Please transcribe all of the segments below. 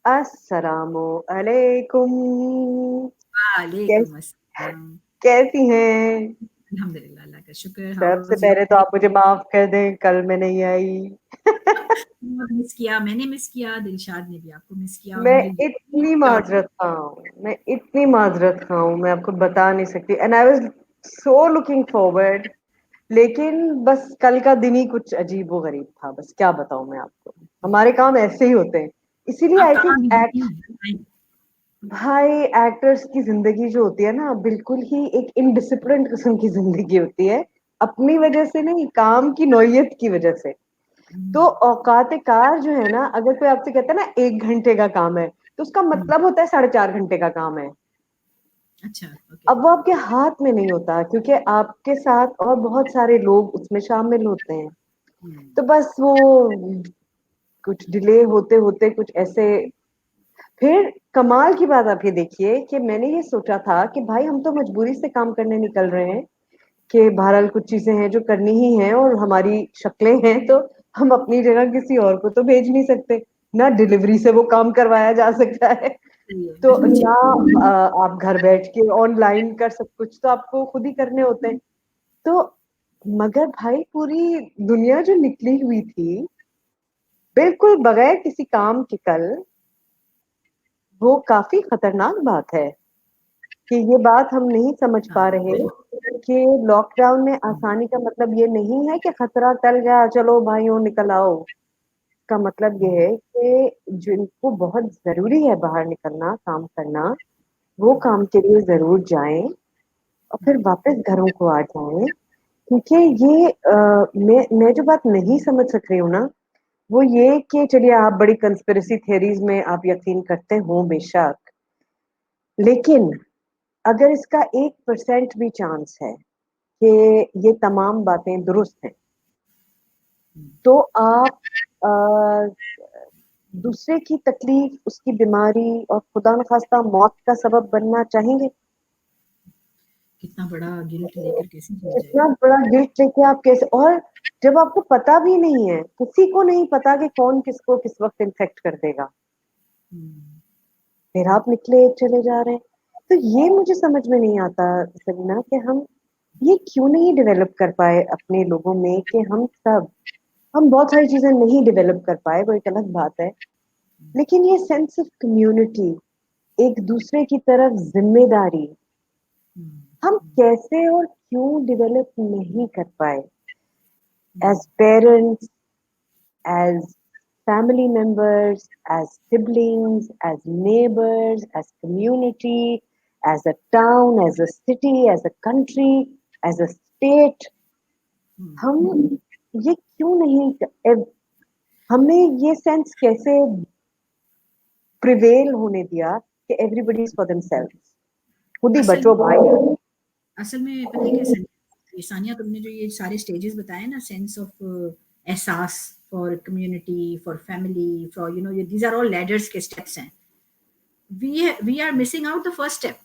अस्सलामु अलैकुम। कैस, वालेकुम अस्सलाम। कैसी हैं? अल्हम्दुलिल्लाह, अल्लाह का शुक्र। हाउ सबसे वाज पहले तो योर आप मुझे माफ कर दें, कल मैं नहीं आई। मिस किया, मैंने मिस किया, दिलशाद ने भी आपको मिस किया और मैं मुझे यकीन इतनी था। माजरत खाऊं, मैं इतनी माजरत खाऊं, मैं आपको बता नहीं सकती। And I was so looking forward. लेकिन बस कल का दिन ही कुछ अजीब व गरीब था। बस क्या बताऊं मैं आपको, हमारे काम ऐसे ही होते हैं। इसीलिए आप आई कहाँ थिंक बिजी हैं? भाई एक्टर्स की जिंदगी जो होती है ना, बिल्कुल ही एक इनडिसिप्लिन किस्म की जिंदगी होती है। अपनी वजह से नहीं, काम की नौयत की वजह से। तो औकात कार जो है ना, अगर कोई आपसे कहता है ना 1 घंटे का काम है, तो उसका हम्म, मतलब होता है 4.5 घंटे का काम है। अच्छा, ओके। अब वो आपके हाथ में नहीं होता, क्योंकि आपके साथ और बहुत सारे लोग उसमें शामिल होते हैं। हम्म, तो बस वो कुछ डिले होते होते कुछ ऐसे। फिर कमाल की बात आप ये देखिए कि मैंने ये सोचा था कि भाई हम तो मजबूरी से काम करने निकल रहे हैं, कि बहरहाल कुछ चीजें हैं जो करनी ही हैं और हमारी शक्लें हैं, तो हम अपनी जगह किसी और को तो भेज नहीं सकते। ना डिलीवरी से वो काम करवाया जा सकता है, सही है, तो बिल्कुल ना ठीक। आप घर बैठ के ऑनलाइन कर सब कुछ तो आपको खुद ही करने होते हैं। तो मगर भाई पूरी दुनिया जो निकली हुई थी बिल्कुल बगैर किसी काम के कल, वो काफी खतरनाक बात है। कि ये बात हम नहीं समझ हाँ, पा रहे बिल्कुल। कि लॉकडाउन में हम्म, आसानी का मतलब ये नहीं है कि खतरा टल गया, चलो भाइयों निकल आओ। का मतलब ये हम्म, है कि जिनको बहुत जरूरी है बाहर निकलना काम करना, वो काम के लिए जरूर जाएं और फिर हम्म, वापस घरों को आ जाएं। क्योंकि ये मैं जो बात नहीं समझ सक रही हूँ ना, वो ये कि चलिए आप बड़ी कंस्पिरेसी थ्योरीज में आप यकीन करते हो बेशक, लेकिन अगर इसका 1% भी चांस है कि ये तमाम बातें दुरुस्त हैं, हम्म। तो आप अ, दूसरे की तकलीफ, उसकी बीमारी और खुदा न खास्ता मौत का सबब बनना चाहेंगे? कितना बड़ा गिल्ट लेकर कैसे जिया इतना जाएगा। बड़ा गिल्ट लेके आप कैसे? और जब आपको पता भी नहीं है, किसी को नहीं पता कि कौन किसको किस वक्त इन्फेक्ट कर देगा, हम्म, फिर आप निकले चले जा रहे हैं। तो ये मुझे समझ में नहीं आता सलीना, कि हम ये क्यों नहीं डेवलप कर पाए अपने लोगों में, कि हम बहुत सारी चीजें नहीं डेवलप कर पाए, वो एक अलग बात है। लेकिन ये सेंस ऑफ कम्युनिटी, एक दूसरे की तरफ जिम्मेदारी, हम्म, हम हम्म, कैसे और क्यों डेवलप नहीं कर पाए? Hmm. As parents, as family members, as siblings, as neighbors, as community, as a town, as a city, as a country, as a state, हम्म। हम ये क्यों नहीं हमें ये सेंस कैसे प्रिवेल होने दिया कि एवरीबडी इज फॉर देमसेल्व्स? खुद ही असल बचो में भाई। असल में पता है क्या ये सानिया, तुमने जो ये सारे स्टेजेस बताए ना, सेंस ऑफ एहसास for community, for family, for ये दीज आर ऑल लैडर्स के स्टेप्स हैं। We are missing out the first step.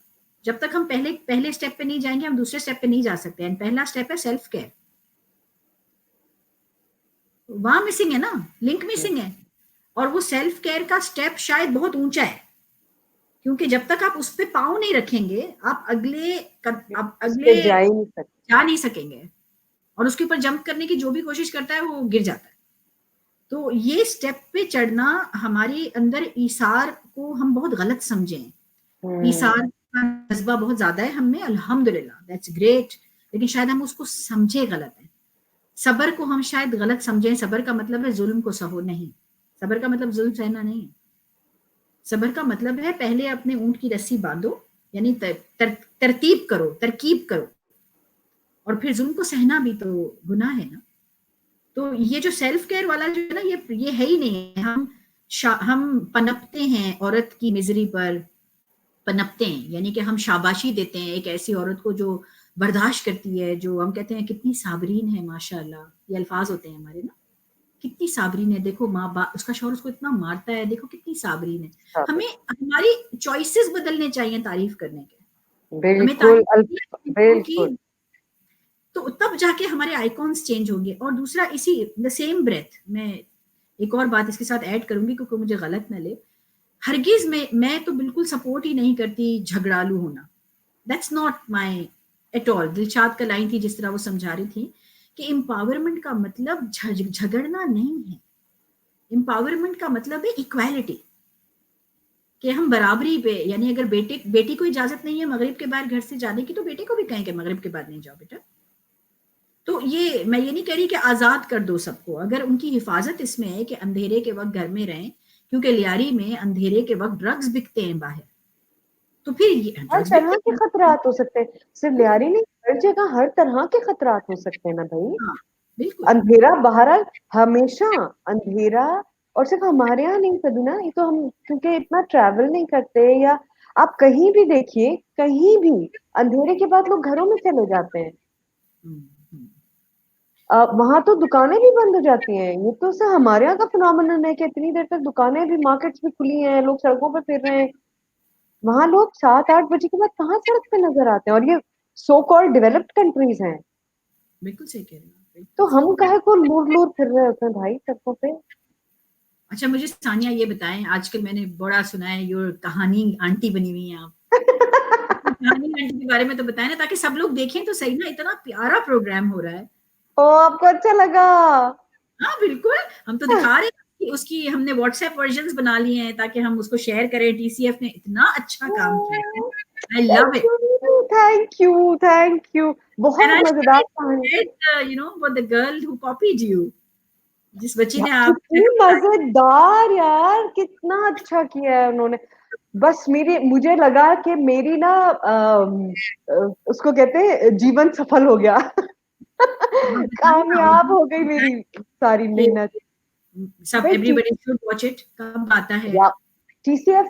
जब तक हम पहले पहले स्टेप पे नहीं जाएंगे, हम दूसरे स्टेप पे नहीं जा सकते। एंड पहला स्टेप है सेल्फ केयर। वहां मिसिंग है ना, लिंक मिसिंग है। और वो सेल्फ केयर का स्टेप शायद बहुत ऊंचा है, क्योंकि जब तक आप उस पर पाँव नहीं रखेंगे, आप उस पे अगले जा ही नहीं सकते। जा नहीं सकेंगे। और उसके ऊपर जंप करने की जो भी कोशिश करता है वो गिर जाता है। तो ये स्टेप पे चढ़ना, हमारे अंदर ईसार को हम बहुत गलत समझें। ईसार हम्म। का जज्बा बहुत ज्यादा है हम में, अल्हम्दुलिल्लाह, दैट्स ग्रेट। लेकिन शायद हम उसको समझे गलत है। सबर को हम शायद गलत समझें। सबर का मतलब है जुल्म को सहो नहीं। सबर का मतलब जुल्म सहना नहीं है। सबर का मतलब है पहले अपने ऊंट की रस्सी बांधो, यानी तरतीब करो, तरकीब करो, और फिर जुल्म को सहना भी तो गुनाह है ना। तो ये जो सेल्फ केयर वाला जो है ना, ये है ही नहीं है। हम पनपते हैं औरत की मिजरी पर, पनपते हैं, यानी कि हम शाबाशी देते हैं एक ऐसी औरत को जो बर्दाश्त करती है, जो हम कहते हैं कितनी साबरीन है माशाल्लाह। ये अल्फाज होते हैं हमारे ना, कितनी साबरीन है, देखो माँ बाप, उसका शौहर उसको इतना मारता है, देखो कितनी साबरीन है। हमें हमारी चॉइसेस बदलने चाहिए तारीफ करने के। हमें बिल्कुल तारीफ की, बिल्कुल। तो तब जाके हमारे आइकॉन्स चेंज होंगे। और दूसरा, इसी द सेम ब्रेथ में एक और बात इसके साथ ऐड करूंगी, क्योंकि मुझे गलत ना ले। हरगिज मैं तो बिल्कुल सपोर्ट ही नहीं करती झगड़ालू होना, that's not my at all. Dilshad का लाइन थी जिस तरह वो समझा रही थी कि एम्पावरमेंट का मतलब झगड़ना नहीं है, एम्पावरमेंट का मतलब है इक्वालिटी, कि हम बराबरी पे, यानी अगर बेटी को इजाजत नहीं है मगरिब के बाद घर से जाने की, तो बेटे को भी कहें कि मगरिब के बाद नहीं जाओ बेटा। तो ये मैं ये नहीं कह रही कि आजाद कर दो सबको, अगर उनकी हिफाजत इसमें है कि अंधेरे के वक्त घर में रहें, क्योंकि लियारी में अंधेरे के वक्त ड्रग्स बिकते हैं बाहर, तो फिर ये हर ड्रग्स तरह बिकते के हैं। खतरात हो सकते हैं, सिर्फ लियारी नहीं, हर जगह हर तरह के खतरात हो सकते हैं ना भाई। हाँ बिल्कुल। अंधेरा बहरहाल हमेशा अंधेरा, और सिर्फ हमारे यहाँ नहीं सबीना, ये तो हम क्योंकि इतना ट्रैवल नहीं करते, या आप कहीं भी देखिए, कहीं भी अंधेरे के बाद लोग घरों में चले जाते हैं। हम्म, हम्म। वहां तो दुकानें भी बंद हो जाती हैं। ये तो सिर्फ हमारे यहाँ का फिनोमेनन है कि इतनी देर तक दुकानें भी, मार्केट्स भी खुली हैं, लोग सड़कों पे फिर रहे हैं। वहां लोग 7-8 बजे के बाद कहाँ सड़क पे नजर आते हैं, और ये सो कॉल्ड डेवलप्ड कंट्रीज हैं। बिल्कुल सही कह रहे हो, तो बिल्कुल सही। हम काहे को लूर लूर फिर रहे होते हैं भाई सड़कों पे। अच्छा मुझे सानिया ये बताएं, आजकल मैंने बड़ा सुना है योर कहानी आंटी बनी हुई हैं आप, कहानी आंटी के बारे में तो बताएं ना, ताकि सब लोग देखें तो सही ना, इतना प्यारा प्रोग्राम हो रहा है। ओ, आपको अच्छा लगा? हाँ बिल्कुल, हम तो दिखा रहे हैं कि उसकी हमने व्हाट्सएप वर्जन बना लिए हैं ताकि हम उसको शेयर करें। टीसीएफ ने इतना अच्छा काम किया है, I love thank it. You, thank you, thank you. And बहुत आई मजेदार कहानी। You know for the girl who copied you, जिस बच्ची यार ने आप कितनी मजेदार, यार कितना अच्छा किया है उन्होंने। बस मेरी मुझे लगा कि मेरी ना उसको कहते हैं जीवन सफल हो गया। कामयाब हो गई मेरी सारी मेहनत। सब भाई एवरीबॉडी शुड वॉच इट। कब आता है? या टीसीएफ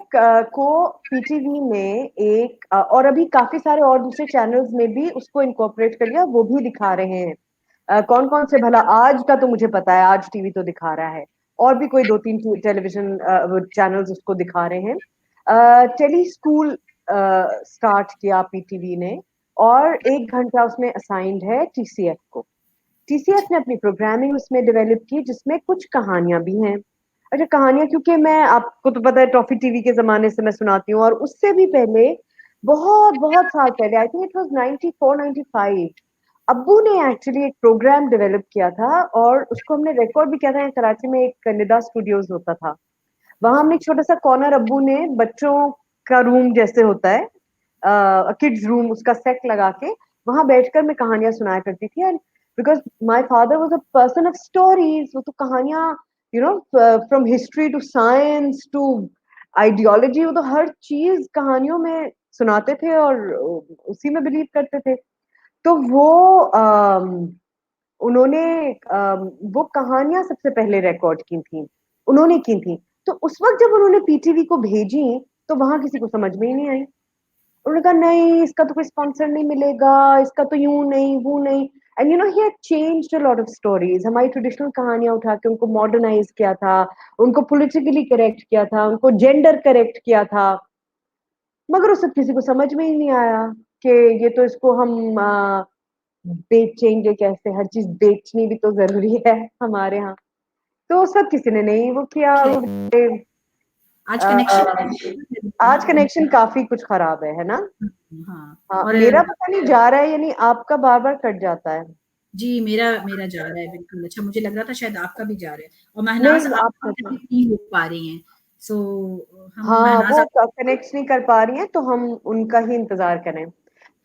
को पीटीवी में एक और अभी काफी सारे और दूसरे चैनल्स में भी उसको इनकॉर्पोरेट कर लिया, वो भी दिखा रहे हैं। कौन कौन से भला, आज का तो मुझे पता है, आज टीवी तो दिखा रहा है, और भी कोई 2-3 टेलीविजन चैनल्स उसको दिखा रहे हैं। टेली स्कूल स्टार्ट किया पीटीवी ने, और 1 घंटा उसमें असाइंड है टीसीएफ को। टीसीएफ ने अपनी प्रोग्रामिंग उसमें डेवलप की, जिसमें कुछ कहानियां भी हैं। अच्छा, कहानियां क्योंकि मैं, आपको तो पता है टॉफी टीवी के जमाने से मैं सुनाती हूँ, और उससे भी पहले, बहुत बहुत साल पहले, आई थिंक इट वाज 94-95, अब्बू ने एक्चुअली एक प्रोग्राम डेवलप किया था, और उसको हमने रिकॉर्ड भी किया था। कराची में एक निदा स्टूडियोज होता था, वहां हमने एक छोटा सा कॉर्नर, अब्बू ने बच्चों का रूम जैसे होता है, किड्स रूम, उसका सेट लगा के वहां बैठकर मैं कहानियां सुनाया करती थी। And because my father was a person of stories, वो तो कहानियां, you know, from history to science to ideology, वो तो हर चीज कहानियों में सुनाते थे, और उसी में बिलीव करते थे। तो वो उन्होंने वो कहानियां सबसे पहले रिकॉर्ड की थी, उन्होंने की थी। तो उस वक्त जब उन्होंने पीटीवी को भेजी, तो वहां किसी को समझ में ही नहीं आई। उन्होंने कहा नहीं, इसका तो कोई स्पॉन्सर नहीं मिलेगा, इसका तो यूं नहीं वो नहीं। And you know he had changed a lot of stories, हमारी ट्रेडिशनल कहानियां उठा के उनको मॉडर्नाइज किया था, उनको पॉलिटिकली करेक्ट किया था, उनको जेंडर करेक्ट किया था। मगर उस सब किसी को समझ में ही नहीं आया कि ये तो, इसको हम बेचेंगे कैसे, हर चीज बेचनी भी तो जरूरी है हमारे यहाँ। तो उस वक्त किसी ने नहीं वो किया, और आज कनेक्शन अ, आज कनेक्शन काफी कुछ खराब है ना? हाँ। हाँ, और मेरा पता नहीं जा रहा है, यानी आपका बार बार कट जाता है। जी मेरा मेरा जा रहा है बिल्कुल। अच्छा मुझे लग रहा था शायद आपका भी जा रहा है, और महनाज नहीं, आप आपका भी तो, नहीं हो पा रही हैं, सो हम हाँ, महनाज वो आप। कनेक्ट नहीं कर पा रही हैं, तो हम उनका ही इंतजार करें।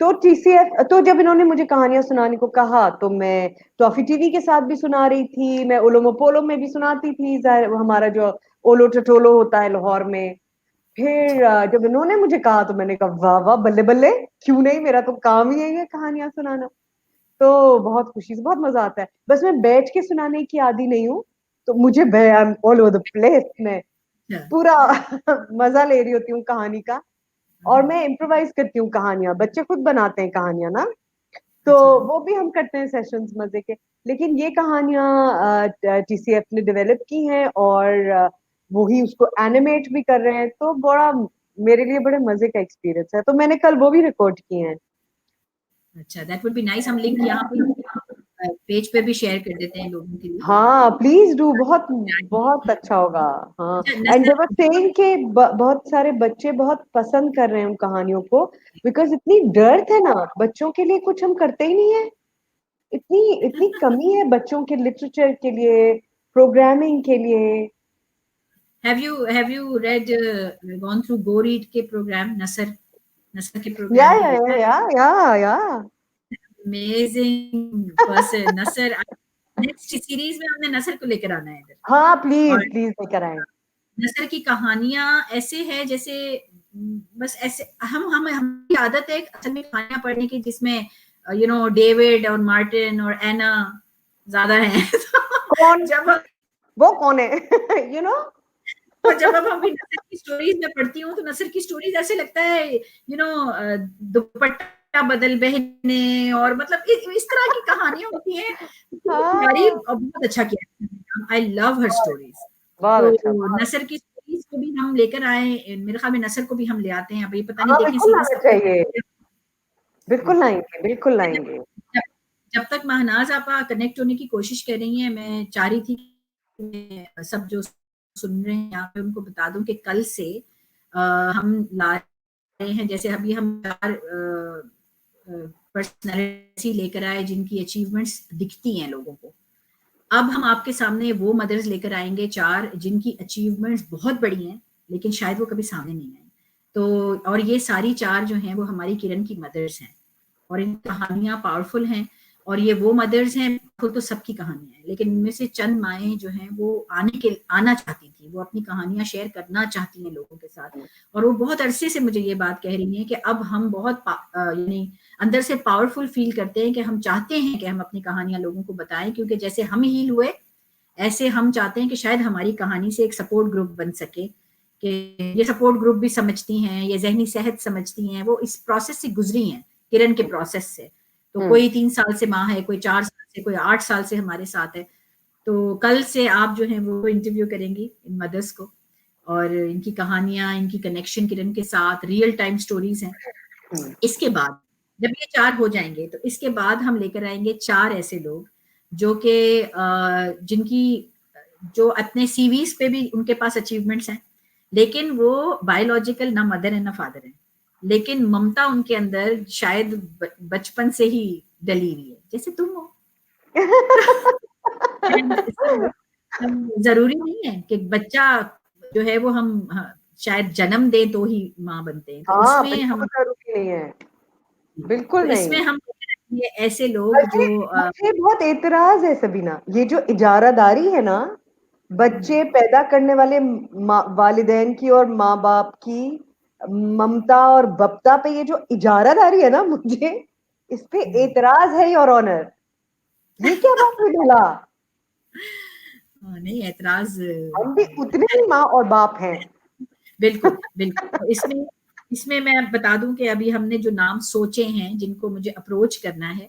तो टीसीएफ, तो जब इन्होंने मुझे कहानियां सुनाने को कहा, तो मैं टॉफी टीवी के साथ भी सुना रही थी, मैं ओलोमो पोलो में भी सुनाती थी, हमारा जो ओलो टटोलो होता है लाहौर में। फिर जब इन्होंने मुझे कहा, तो मैंने कहा वाह वाह, बल्ले बल्ले, क्यों नहीं, मेरा तो काम ही यही है कहानियां सुनाना। तो बहुत खुशी से, बहुत मजा आता है। बस मैं बैठ के सुनाने की आदी नहीं हूँ, तो मुझे I am all over the place, मैं अच्छा, पूरा मजा ले रही होती हूँ कहानी का। और मैं इम्प्रोवाइज करती हूँ कहानियां, बच्चे खुद बनाते हैं कहानियां ना, तो अच्छा। वो भी हम करते हैं सेशंस मजे के। लेकिन ये कहानियां टीसीएफ ने डेवलप की हैं, और वो ही उसको एनिमेट भी कर रहे हैं, तो बड़ा, मेरे लिए बड़े मजे का एक्सपीरियंस है। तो मैंने कल वो भी रिकॉर्ड किए हैं। अच्छा दैट वुड बी नाइस, हम लिंक यहाँ पे पेज पे भी शेयर कर देते हैं लोगों के लिए। हाँ प्लीज डू, बहुत बहुत अच्छा होगा। हाँ, अच्छा, and they Nasar were saying कि बहुत सारे बच्चे बहुत पसंद कर रहे हैं उन कहानियों को, बिकॉज इतनी डर्थ है ना, बच्चों के लिए कुछ हम करते ही नहीं है। इतनी इतनी कमी है बच्चों के लिटरेचर के लिए, प्रोग्रामिंग के लिए। have you read gone through Go Read के प्रोग्राम, नसर के या प्रोग्राम को या देखा है? या अमेजिंग पर्सन नसर। नेक्स्ट सीरीज में हमने नसर को लेकर आना है इधर। हाँ और प्लीज प्लीज लेकर आए। नसर की कहानियां ऐसे है जैसे बस ऐसे हम हमारी आदत है असल में कहानियां पढ़ने की जिसमें डेविड और मार्टिन और एना ज्यादा है। कौन, जब वो कौन है? यू नो और जब अब हम नसर की स्टोरीज में पढ़ती हूँ तो नसर की स्टोरीज ऐसे लगता है दुपट्टा बदल बहने और मतलब इस तरह की कहानियां होती हैं। प्यारी हाँ और बहुत अच्छा किया। I love her stories. बहुत अच्छा, तो बहुत। नसर की स्टोरीज को भी हम लेकर आए, मेरे ख्याल में नसर को भी हम ले आते हैं। अब ये पता नहीं हाँ देखें बिल्कुल सीरीज आना कब चाहिए, तक। बिल्कुल लाएंगे, बिल्कुल जब लाएंगे। जब तक महनाज आपा कनेक्ट होने की कोशिश कर रही हैं, मैं चाह रही थी कि सब जो सुन रहे हैं यहाँ पे उनको बता दूं कि कल से हम ला रहे हैं, जैसे अभी हम 4 पर्सनैलिटी लेकर आए जिनकी अचीवमेंट्स दिखती हैं लोगों को। अब हम आपके सामने वो मदर्स लेकर आएंगे 4 जिनकी अचीवमेंट्स बहुत बड़ी हैं लेकिन शायद वो कभी सामने नहीं आई। तो और ये सारी 4 जो हैं वो हमारी किरण की मदर्स हैं और इनकी कहानियां पावरफुल हैं। और ये वो मदर्स हैं, खुद तो सबकी कहानियां हैं लेकिन इनमें से चंद माएँ जो हैं वो आना चाहती थी, वो अपनी कहानियां शेयर करना चाहती हैं लोगों के साथ। और वो बहुत अरसे से मुझे ये बात कह रही हैं कि अब हम बहुत यानी अंदर से पावरफुल फील करते हैं कि हम चाहते हैं कि हम अपनी कहानियां लोगों को बताएं, क्योंकि जैसे हम हील हुए ऐसे हम चाहते हैं कि शायद हमारी कहानी से एक सपोर्ट ग्रुप बन सके, कि ये सपोर्ट ग्रुप भी समझती हैं, ये जहनी सेहत समझती हैं, वो इस प्रोसेस से गुजरी हैं, किरण के प्रोसेस से। तो कोई 3 साल से माँ है, कोई 4 साल से, कोई 8 साल से हमारे साथ है। तो कल से आप जो है वो इंटरव्यू करेंगी इन मदर्स को और इनकी कहानियां, इनकी कनेक्शन किरण के साथ रियल टाइम स्टोरीज हैं। इसके बाद जब ये 4 हो जाएंगे तो इसके बाद हम लेकर आएंगे 4 ऐसे लोग जो कि जिनकी जो अपने सीवीज पे भी उनके पास अचीवमेंट्स हैं लेकिन वो बायोलॉजिकल ना मदर है ना फादर है, लेकिन ममता उनके अंदर शायद बचपन से ही डली हुई है, जैसे तुम हो। जरूरी नहीं है कि बच्चा जो है वो हम शायद जन्म दें तो ही माँ बनते हैं। तो हाँ उसमें बिल्कुल हम जरूरी नहीं है, बिल्कुल तो इसमें नहीं। हम ये ऐसे लोग मुझे जो मुझे बहुत एतराज है सबीना, ये जो इजारादारी है ना, बच्चे पैदा करने वाले वालिदैन की और माँ बाप की ममता और बप्ता पे ये जो इजारादारी है ना, मुझे इस पे एतराज है योर ऑनर। ये क्या बात हुई भला? नहीं ऐतराज हम भी उतने ही माँ और बाप हैं। बिल्कुल बिल्कुल। तो इसमें इसमें मैं बता दूं कि अभी हमने जो नाम सोचे हैं जिनको मुझे अप्रोच करना है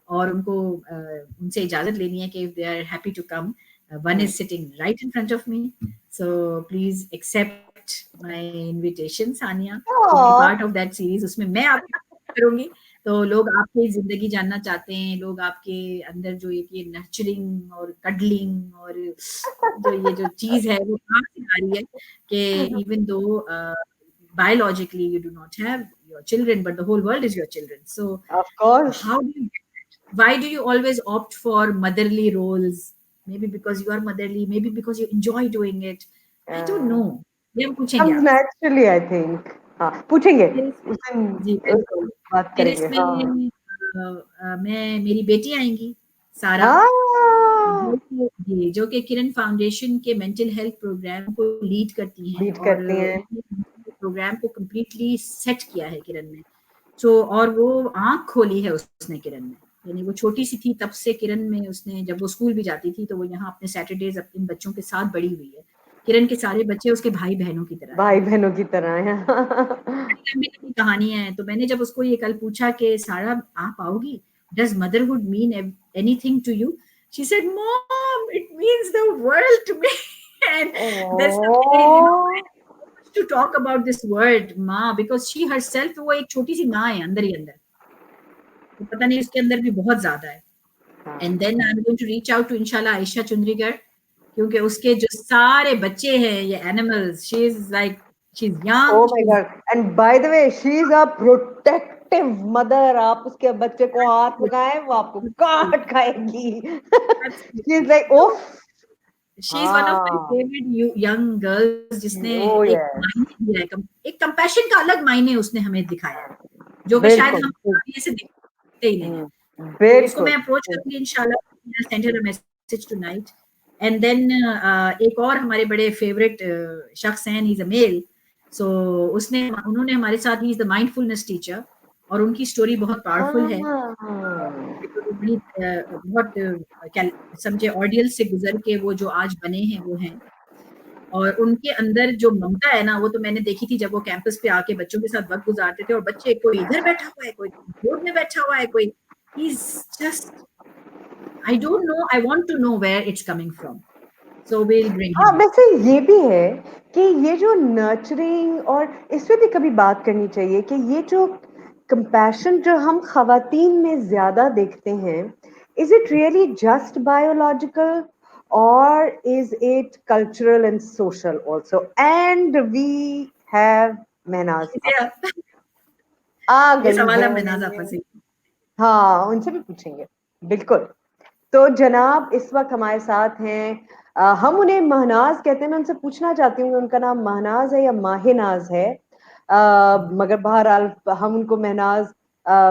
और उनको उनसे इजाजत लेनी है कि if they are happy to come, one is sitting right in front of me, so please accept my invitation Sania to be part of that series. उसमें मैं आपकी करूंगी। तो लोग आपकी जिंदगी जानना चाहते हैं, लोग आपके अंदर जो ये नर्चरिंग और कडलिंग और जो ये जो चीज है वो कहाँ से आ रही है कि even though biologically you do not have your children but the whole world is your children, so of course. how do you, why do you always opt for motherly roles? Maybe because you are motherly, maybe because you enjoy doing it, I don't know। ये हम पूछेंगे comes आपसे। naturally I think। हाँ पूछेंगे, फिर उस दिन जी बिल्कुल। बात फिर करेंगे। इसमें हाँ मैं मेरी बेटी आएंगी सारा, हाँ जो कि किरण फाउंडेशन के मेंटल हेल्थ प्रोग्राम को लीड करती हैं लीड और करती हैं। प्रोग्राम को कंप्लीटली सेट किया है किरण ने। तो और वो आंख खोली है उसने किरण में, यानी वो छोटी सी थी तब से किरण में उसने, जब वो स्कूल भी जाती थी तो वो यहाँ अपने सैटरडेज अपने बच्चों के साथ बड़ी हुई है। किरण के सारे बच्चे उसके भाई बहनों की तरह भाई बहनों की तरह है। लंबी लंबी कहानी है। तो मैंने जब उसको ये कल पूछा कि सारा आप आओगी, does motherhood mean anything to you, she said mom it means the world to me and that's the way to talk about this word माँ, because she herself वो एक छोटी सी माँ है अंदर ही अंदर, तो पता नहीं उसके अंदर भी बहुत ज्यादा है। And then I am going to reach out to इंशाल्लाह आयशा चुंद्रीगढ़, क्योंकि उसके जो सारे बच्चे हैं ये animals, she is like she is Oh young, my God. And by the way, she is a protective mother. आप उसके बच्चे को हाथ लगाएं, वो आपको काट खाएगी. She is like, oh, she is one of my हाँ, फेवरेट यंग गर्ल्स, जिसने oh एक yes, मायने दिया है, एक कंपैशन का अलग मायने उसने हमें दिखाया है, जो कि शायद बिल्कुल, हम आगे से दिखते ही नहीं है। तो उसको बिल्कुल. मैं अप्रोच करूंगी इंशाल्लाह, send her a message tonight. And then एक और हमारे बड़े फेवरेट शख्स हैं, ही इज अ मेल, सो उन्होंने हमारे साथ, he is the mindfulness teacher, और उनकी स्टोरी बहुत पावरफुल है। हाँ, बड़ी बहुत समझे ऑडियल से गुजर के वो जो आज बने हैं वो हैं, और उनके अंदर जो ममता है ना, वो तो मैंने देखी थी जब वो कैंपस पे आके बच्चों के साथ वक्त गुजारते थे, और बच्चे कोई इधर बैठा हुआ है, कोई बोर्ड में बैठा हुआ है, कोई he's just, I don't know, I want to know where it's coming from, so we'll bring हाँ, him. वैसे ये भी है कि ये जो नर्चरिंग, और इस पे भी कभी बात करनी चाहिए कि ये जो कंपैशन जो हम खवातीन में ज्यादा देखते हैं, is it really just biological, और is it cultural and social also? And we have Mahnaz Yeah, आ ये गई सवाल है. अब मैं ज़्यादा फंसी। हाँ, उनसे भी पूछेंगे, बिल्कुल. तो जनाब इस वक्त हमारे साथ हैं, हम उन्हें महनाज कहते हैं. मैं उनसे पूछना चाहती हूँ उनका नाम महनाज है या माहिनाज है, मगर बहरहाल हम उनको महनाज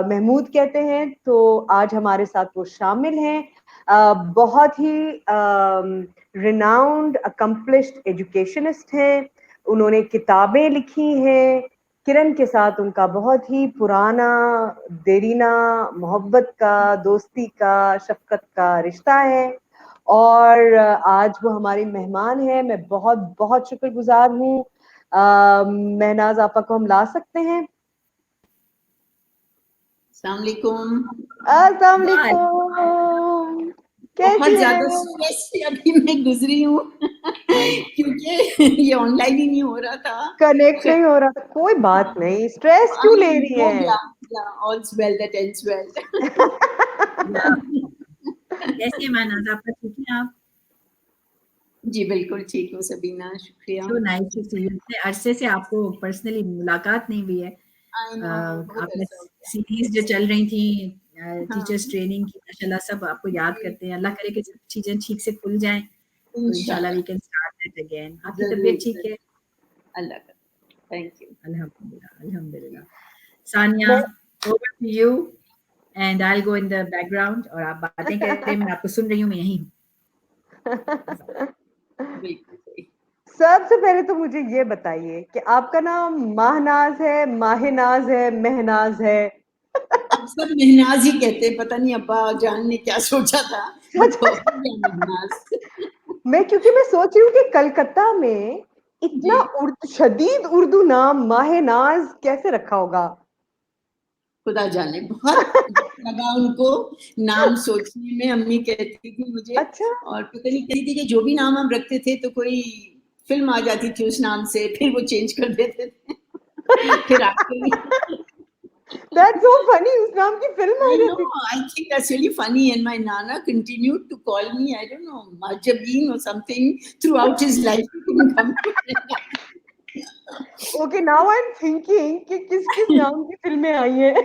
महमूद कहते हैं. तो आज हमारे साथ वो शामिल हैं. बहुत ही रिनाउंड अकम्पलिश्ड एजुकेशनिस्ट हैं. उन्होंने किताबें लिखी हैं. किरण के साथ उनका बहुत ही पुराना, देरीना मोहब्बत का, दोस्ती का, शफकत का रिश्ता है, और आज वो हमारी मेहमान है. मैं बहुत बहुत शुक्रगुजार हूँ. महनाज आपा को हम ला सकते हैं? अस्सलाम वालेकुम। अस्सलाम वालेकुम. बहुत कैसी ज्यादा हैं? स्ट्रेस से अभी मैं गुजरी हूँ क्योंकि ये ऑनलाइन ही नहीं हो रहा था। कनेक्ट नहीं हो रहा था. कोई बात नहीं, स्ट्रेस क्यों ले रही हो हैं? गया, ऑल्स वेल दैट एंड्स वेल। कैसे हैं महनाज आपका, ठीक हैं आप? जी बिल्कुल ठीक हूँ सबीना, शुक्रिया। So nice to see you. इतने अरसे से आपको पर्सनली मुलाकात नहीं हुई है. आई नो, बहुत आपने अच्छा हो गया। सीरीज जो चल रही थी टीचर्स हाँ, ट्रेनिंग की, माशाल्लाह सब आपको याद करते हैं. अल्लाह करे कि सब चीजें ठीक से खुल जाएं, तो इंशाल्लाह we can start it again. आपकी तबीयत ठीक है? अल्लाह का, थैंक यू। अल्हम्दुलिल्लाह, अल्हम्दुलिल्लाह. सानिया, मैं over to you, and I'll go in the background, और आप बातें करें, मैं आपको सुन रही हूँ, मैं यहीं हूँ. बिल्कुल सही। सबसे पहले तो मुझे ये बताइए कि आपका नाम माहनाज है, माहिनाज है, महनाज है? सब महनाज ही कहते हैं, पता नहीं अब्बा जान ने क्या सोचा था, तो हो गया महनाज। क्योंकि मैं सोच रही हूँ कि कलकत्ता में इतना जी शदीद उर्दू नाम माहिनाज कैसे रखा होगा? खुदा जाने, बहुत लगा उनको नाम सोचने में। अम्मी कहती थी मुझे, अच्छा. और पता नहीं कहती थी कि जो भी नाम हम रखते थे तो कोई फिल्म आ जाती थी उस नाम से, फिर वो चेंज कर देते थे। फिर आके That's so funny. उस नाम की फिल्म आ I know, जाती. I think that's really funny, and my nana continued to call me, I don't know, Majabeen or something throughout his life. He couldn't come to it. Okay, now I'm thinking कि किस किस नाम की फिल्में आई हैं.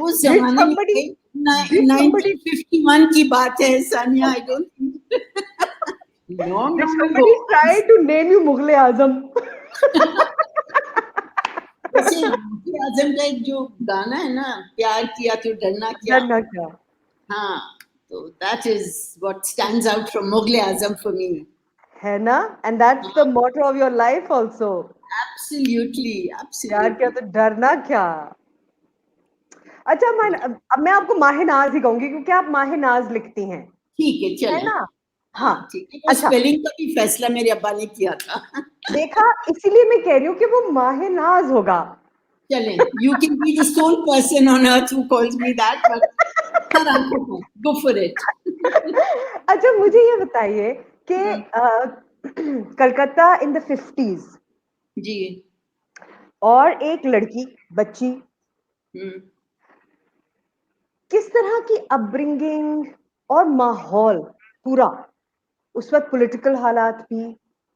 उस Did जमाने में somebody did somebody 1951 की बात है Sania, I don't think long did long somebody try to name you Mughal e आजम? वैसे मुगले आजम का एक जो गाना है ना, प्यार किया तो डरना क्या, डरना क्या. हाँ, तो that is what stands out from Mughal e Azam for me. है ना? And that's the motto of your life also. Absolutely, प्यार किया absolutely. तो डरना क्या. अच्छा, अब मैं आपको माहिनाज ही कहूंगी क्योंकि आप माहिनाज लिखती हैं, ठीक है, है चलें। ना? हाँ. हाँ, ठीक है। वो अच्छा, स्पेलिंग का भी फैसला मेरे अब्बा ने किया था। देखा, इसीलिए मैं कह रही हूँ कि वो माहिनाज होगा. चलें, you can be the sole person on earth who calls me that, but sir आंखों पर, go for it. अच्छा, मुझे ये बताइए कि कलकत्ता इन द 50s, जी। और एक लड़की, बच्ची, हम्म। किस तरह की अपब्रिंगिंग और माहौल पूरा, उस वक्त पॉलिटिकल हालात भी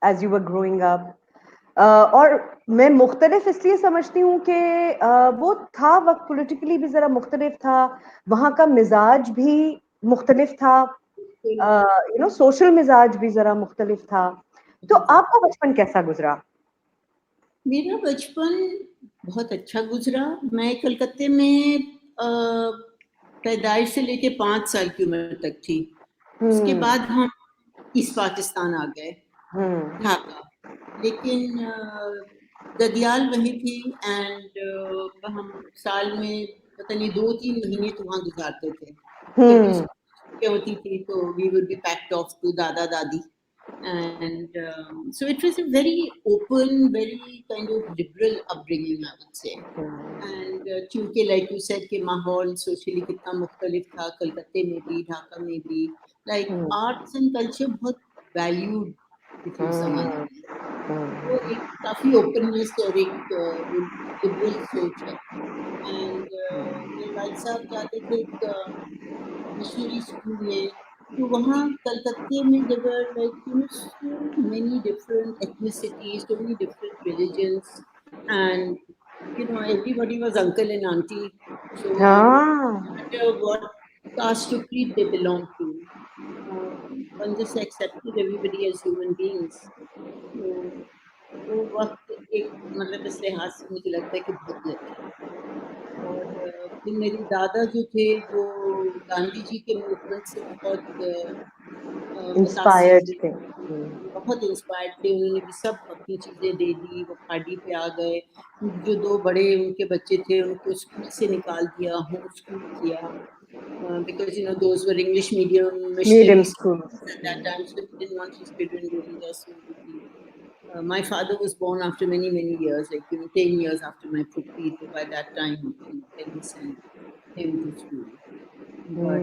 as you were growing up, और मैं मुख्तलिफ इसलिए समझती हूँ कि वो था वक्त पॉलिटिकली भी जरा मुख्तलिफ था, वहाँ का मिजाज भी मुख्तलिफ था, सोशल मिजाज भी जरा मुख्तलिफ था। तो आपका बचपन कैसा गुजरा? मेरा बचपन बहुत अच्छा गुजरा। मैं कलकत्ते में पैदाइश से लेके 5 साल की उम्र तक थी। उसके बाद हम ईस्ट पाकिस्तान आ गए, ढाका। लेकिन ददियाल वहीं थी एंड हम साल में पता नहीं 2-3 महीने तो वहाँ गुजारते थे। जब भी छुट्टियाँ होती थी तो we would be packed off to दादा दादी and so it was a very open, very kind of liberal upbringing, I would say. And क्योंकि like you said कि माहौल सोशली कितना मुख्तलिफ था, कलकत्ते में भी, ढाका में भी, like arts and culture बहुत valued थी उस ज़माने में। वो एक काफ़ी ओपननेस और एक लिबरल सोच है। एंड मेरे वालिद साहब जाते थे एक मिशनरी स्कूल में, तो वहाँ कलकत्ते में there were like so many different ethnicities, so many different religions, and everybody was uncle and auntie, so no matter what caste or creed they belonged to, one just accepted everybody as human beings. तो वो वक्त एक मतलब इस लिहाज से मुझे लगता है कि बहुत ही अच्छा था। और फिर मेरे दादा जो थे वो गांधी जी के मूवमेंट से बहुत मुतासिर इंस्पायर्ड थे, थे। बहुत इंस्पायर्ड थे। उन्होंने भी सब अपनी चीज़ें दे दी, वो खाड़ी पे आ गए। जो 2 बड़े उनके बच्चे थे उनको स्कूल से निकाल दिया, होम स्कूल किया, because those were English medium medium missionary school. schools at that time, so he didn't want his children going there so early. My father was born after many years, like 10 years after my puppi, so by that time then he sent him to school. But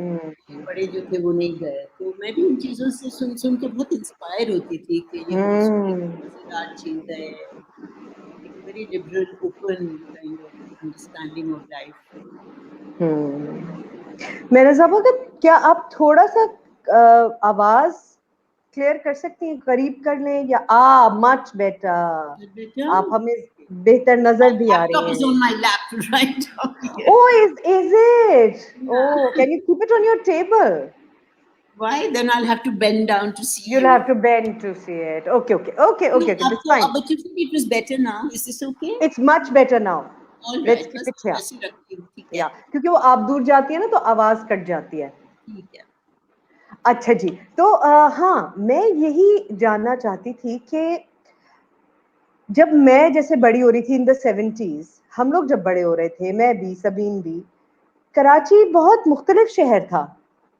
बड़े जो थे वो नहीं गए, तो मैं भी उन चीज़ों से सुन के बहुत इंस्पायर होती थी कि ये बहुत मज़ेदार चीज़ है, एक very liberal open kind of understanding of life. मेरा साहब, क्या आप थोड़ा सा आवाज क्लियर कर सकती हैं, करीब कर लें, या मच बेटर, आप हमें बेहतर नजर भी आ रही Laptop हैं। is on my lap right now. Oh, is it? Oh, can you keep it on your table? Why? Then I'll have to bend down to see You'll you. have to bend to see it. Okay. That's fine. But you think it was better now? Is this okay? It's much better now. All Let's right. keep बस it here. ऐसे रखती हूँ, ठीक है। Yeah, क्योंकि वो आप दूर जाती है ना तो आवाज कट जाती है। ठीक है। अच्छा जी, तो हाँ, मैं यही जानना चाहती थी कि जब मैं जैसे बड़ी हो रही थी इन द 70s, हम लोग जब बड़े हो रहे थे, मैं भी, सबीन भी, कराची बहुत मुख्तलिफ शहर था,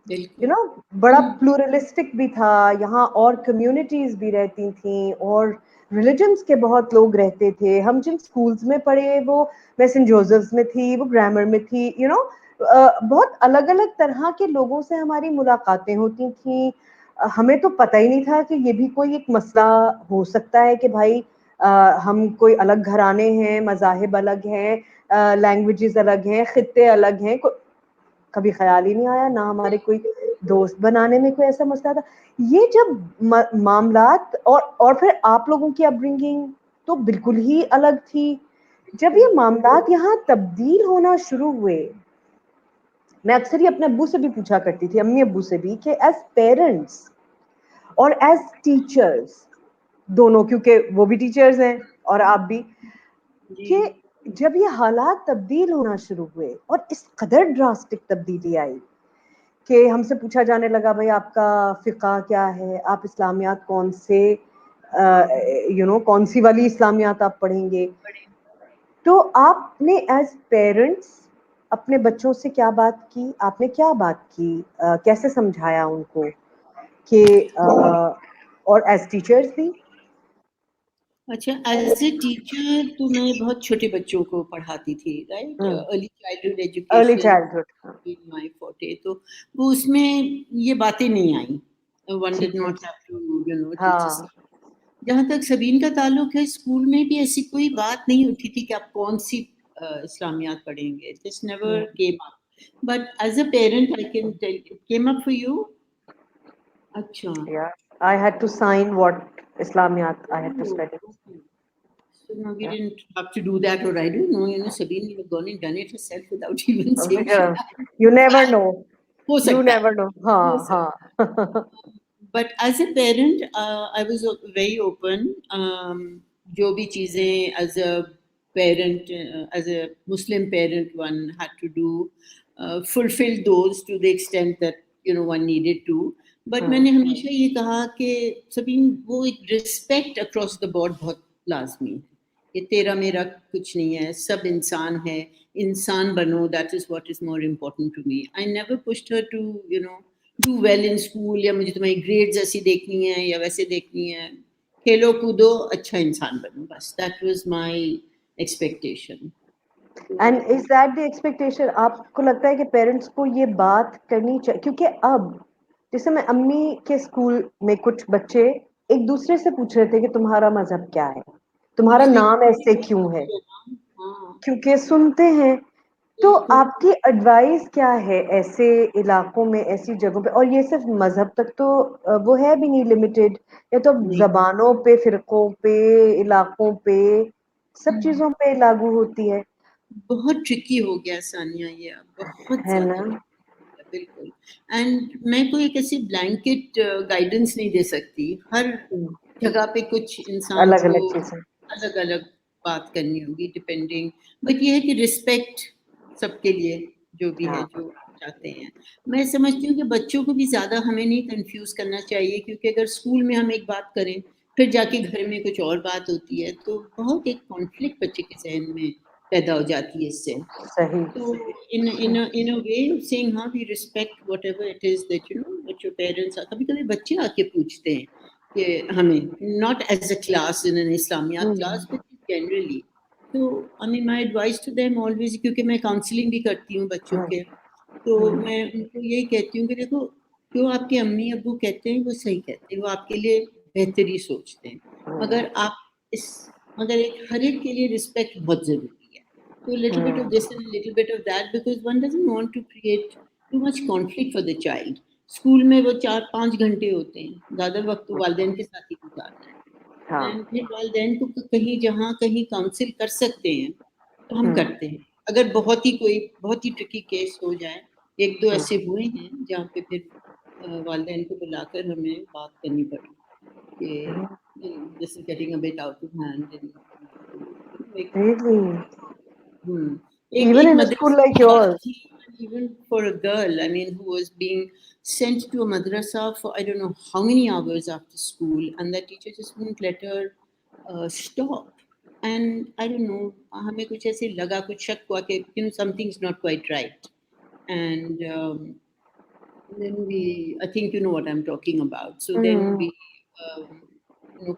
बड़ा प्लूरलिस्टिक भी था, यहाँ और कम्युनिटीज भी रहती थी और रिलीजन्स के बहुत लोग रहते थे। हम जिन स्कूल्स में पढ़े वो मैं सेंट जोसेफ्स में थी, वो ग्रामर में थी, बहुत अलग अलग तरह के लोगों से हमारी मुलाकातें होती थी। हमें तो पता ही नहीं था कि ये भी कोई एक मसला हो सकता है कि भाई हम कोई अलग घराने हैं, मज़ाहिब अलग हैं, लैंग्वेजेस अलग हैं, खित्ते अलग हैं, कभी ख्याल ही नहीं आया, ना हमारे कोई दोस्त बनाने में कोई ऐसा मसला था। ये जब मामलात और फिर आप लोगों की अपब्रिंगिंग तो बिल्कुल ही अलग थी। जब ये मामलात यहाँ तब्दील होना शुरू हुए, मैं अक्सर ही अपने अब्बू से भी पूछा करती थी, अम्मी अब्बू से भी, कि एज पेरेंट्स और एज टीचर्स दोनों, क्योंकि वो भी टीचर्स हैं और आप भी, कि जब ये हालात तब्दील होना शुरू हुए और इस कदर ड्रास्टिक तब्दीली आई कि हमसे पूछा जाने लगा, भाई आपका फ़िक़ा क्या है, आप इस्लामियात कौन से कौन सी वाली इस्लामियात आप पढ़ेंगे, तो आपने एज पेरेंट्स अपने बच्चों से क्या बात की, आपने क्या बात की, कैसे समझाया उनको कि और एज टीचर्स भी? अच्छा, एज ए टीचर तो मैं बहुत छोटे बच्चों को पढ़ाती थी, right, early childhood education in my forte, तो वो उसमें ये बातें नहीं आई, one did not have to teach. जहाँ तक सबीन का ताल्लुक है, स्कूल में भी ऐसी कोई बात नहीं उठी थी कि आप कौन सी इस्लामियात पढ़ेंगे, this never came up. But as a parent, I can tell it came up for you. Acha. Yeah, I had to sign what Islamiyat I had to Oh, study. okay. So no, we Yeah. didn't have to do that, or I don't know. Sabine had gone and done it herself without even saying she Yeah. had. You So never know. हो You सकता है, never know. हो हाँ सकता हाँ. है. But as a parent, I was very open. जो भी चीजें as a parent, as a Muslim parent, one had to do, fulfill those to the extent that one needed to. But मैंने हमेशा ये कहा कि सभी वो एक respect across the board बहुत लाजमी है. ये तेरा मेरा कुछ नहीं है, सब इंसान है, इंसान बनो. That is what is more important to me. I never pushed her to do well in school, या मुझे तुम्हारी grades ऐसी देखनी है या वैसे देखनी है. खेलो कूदो, अच्छा इंसान बनो, बस. That was my expectation. And is that the expectation? आपको लगता है कि पेरेंट्स को ये बात करनी चाहिए? क्योंकि अब जैसे मैं अम्मी के स्कूल में कुछ बच्चे एक दूसरे से पूछ रहे थे कि तुम्हारा मजहब क्या है, तुम्हारा मुस्लिम नाम ऐसे क्यों है, हाँ, क्योंकि सुनते हैं. तो बिल्कुल आपकी एडवाइस क्या है ऐसे इलाकों में, ऐसी जगहों पे? और ये सिर्फ मजहब तक तो वो है भी नहीं लिमिटेड, ये तो नहीं. जबानों पे, फिरकों पे, इलाकों पे, सब चीजों पे लागू होती है. बहुत ट्रिकी हो गया सानिया ये अब, बहुत है ना? ज़्यादा tricky हो गया, बिल्कुल. एंड मैं कोई एक ऐसी ब्लैंकेट गाइडेंस नहीं दे सकती. हर जगह पे कुछ इंसान अलग को अलग चीजें. अलग अलग बात करनी होगी डिपेंडिंग. बट ये है कि रिस्पेक्ट सबके लिए, जो भी है, हाँ. जो चाहते हैं. मैं समझती हूँ कि बच्चों को भी ज़्यादा हमें नहीं कंफ्यूज करना चाहिए, क्योंकि अगर स्कूल में हम एक बात करें, फिर जाके घर में कुछ और बात होती है, तो बहुत एक कॉन्फ्लिक्ट बच्चे के जहन में पैदा हो जाती है इससे. सही. So in a way of saying, हाँ, we respect whatever it is that what your parents are. कभी-कभी बच्चे आके पूछते हैं कि हमें, not as a class in an Islamiyat class, but generally. So I mean, my advice to them always, क्योंकि मैं काउंसलिंग भी करती हूँ बच्चों के, तो मैं उनको यही कहती हूँ कि देखो, जो आपके अम्मी अब्बू कहते हैं वो सही कहते हैं, वो आपके लिए बेहतर ही सोचते हैं. मगर आप मगर हर एक के लिए रिस्पेक्ट बहुत जरूरी है. So a little bit of this and a little bit of that, because one doesn't want to create too much conflict for the child. School में वो 4-5 घंटे होते हैं, ज़्यादा वक्त तो वालिदैन के साथ ही गुजारना है. हाँ. एंड फिर वालिदैन को कहीं जहाँ कहीं काउंसिल कर सकते हैं तो हम करते हैं. अगर बहुत ही ट्रिकी केस हो जाए, 1-2 ऐसे हुए हैं जहाँ पे फिर वालिदैन को बुलाकर हमें बात करनी पड़ी कि this is getting a bit out of hand. एक Really? एक Even एक in a school मदरसे like की बात yours? थी, even for a girl, I mean, who was being sent to a madrasa for I don't know how many hours after school, and that teacher just wouldn't let her stop. And I don't know, हमें कुछ ऐसे लगा, कुछ शक हुआ कि something's not quite right. And then I think you know what I'm talking about. So then we,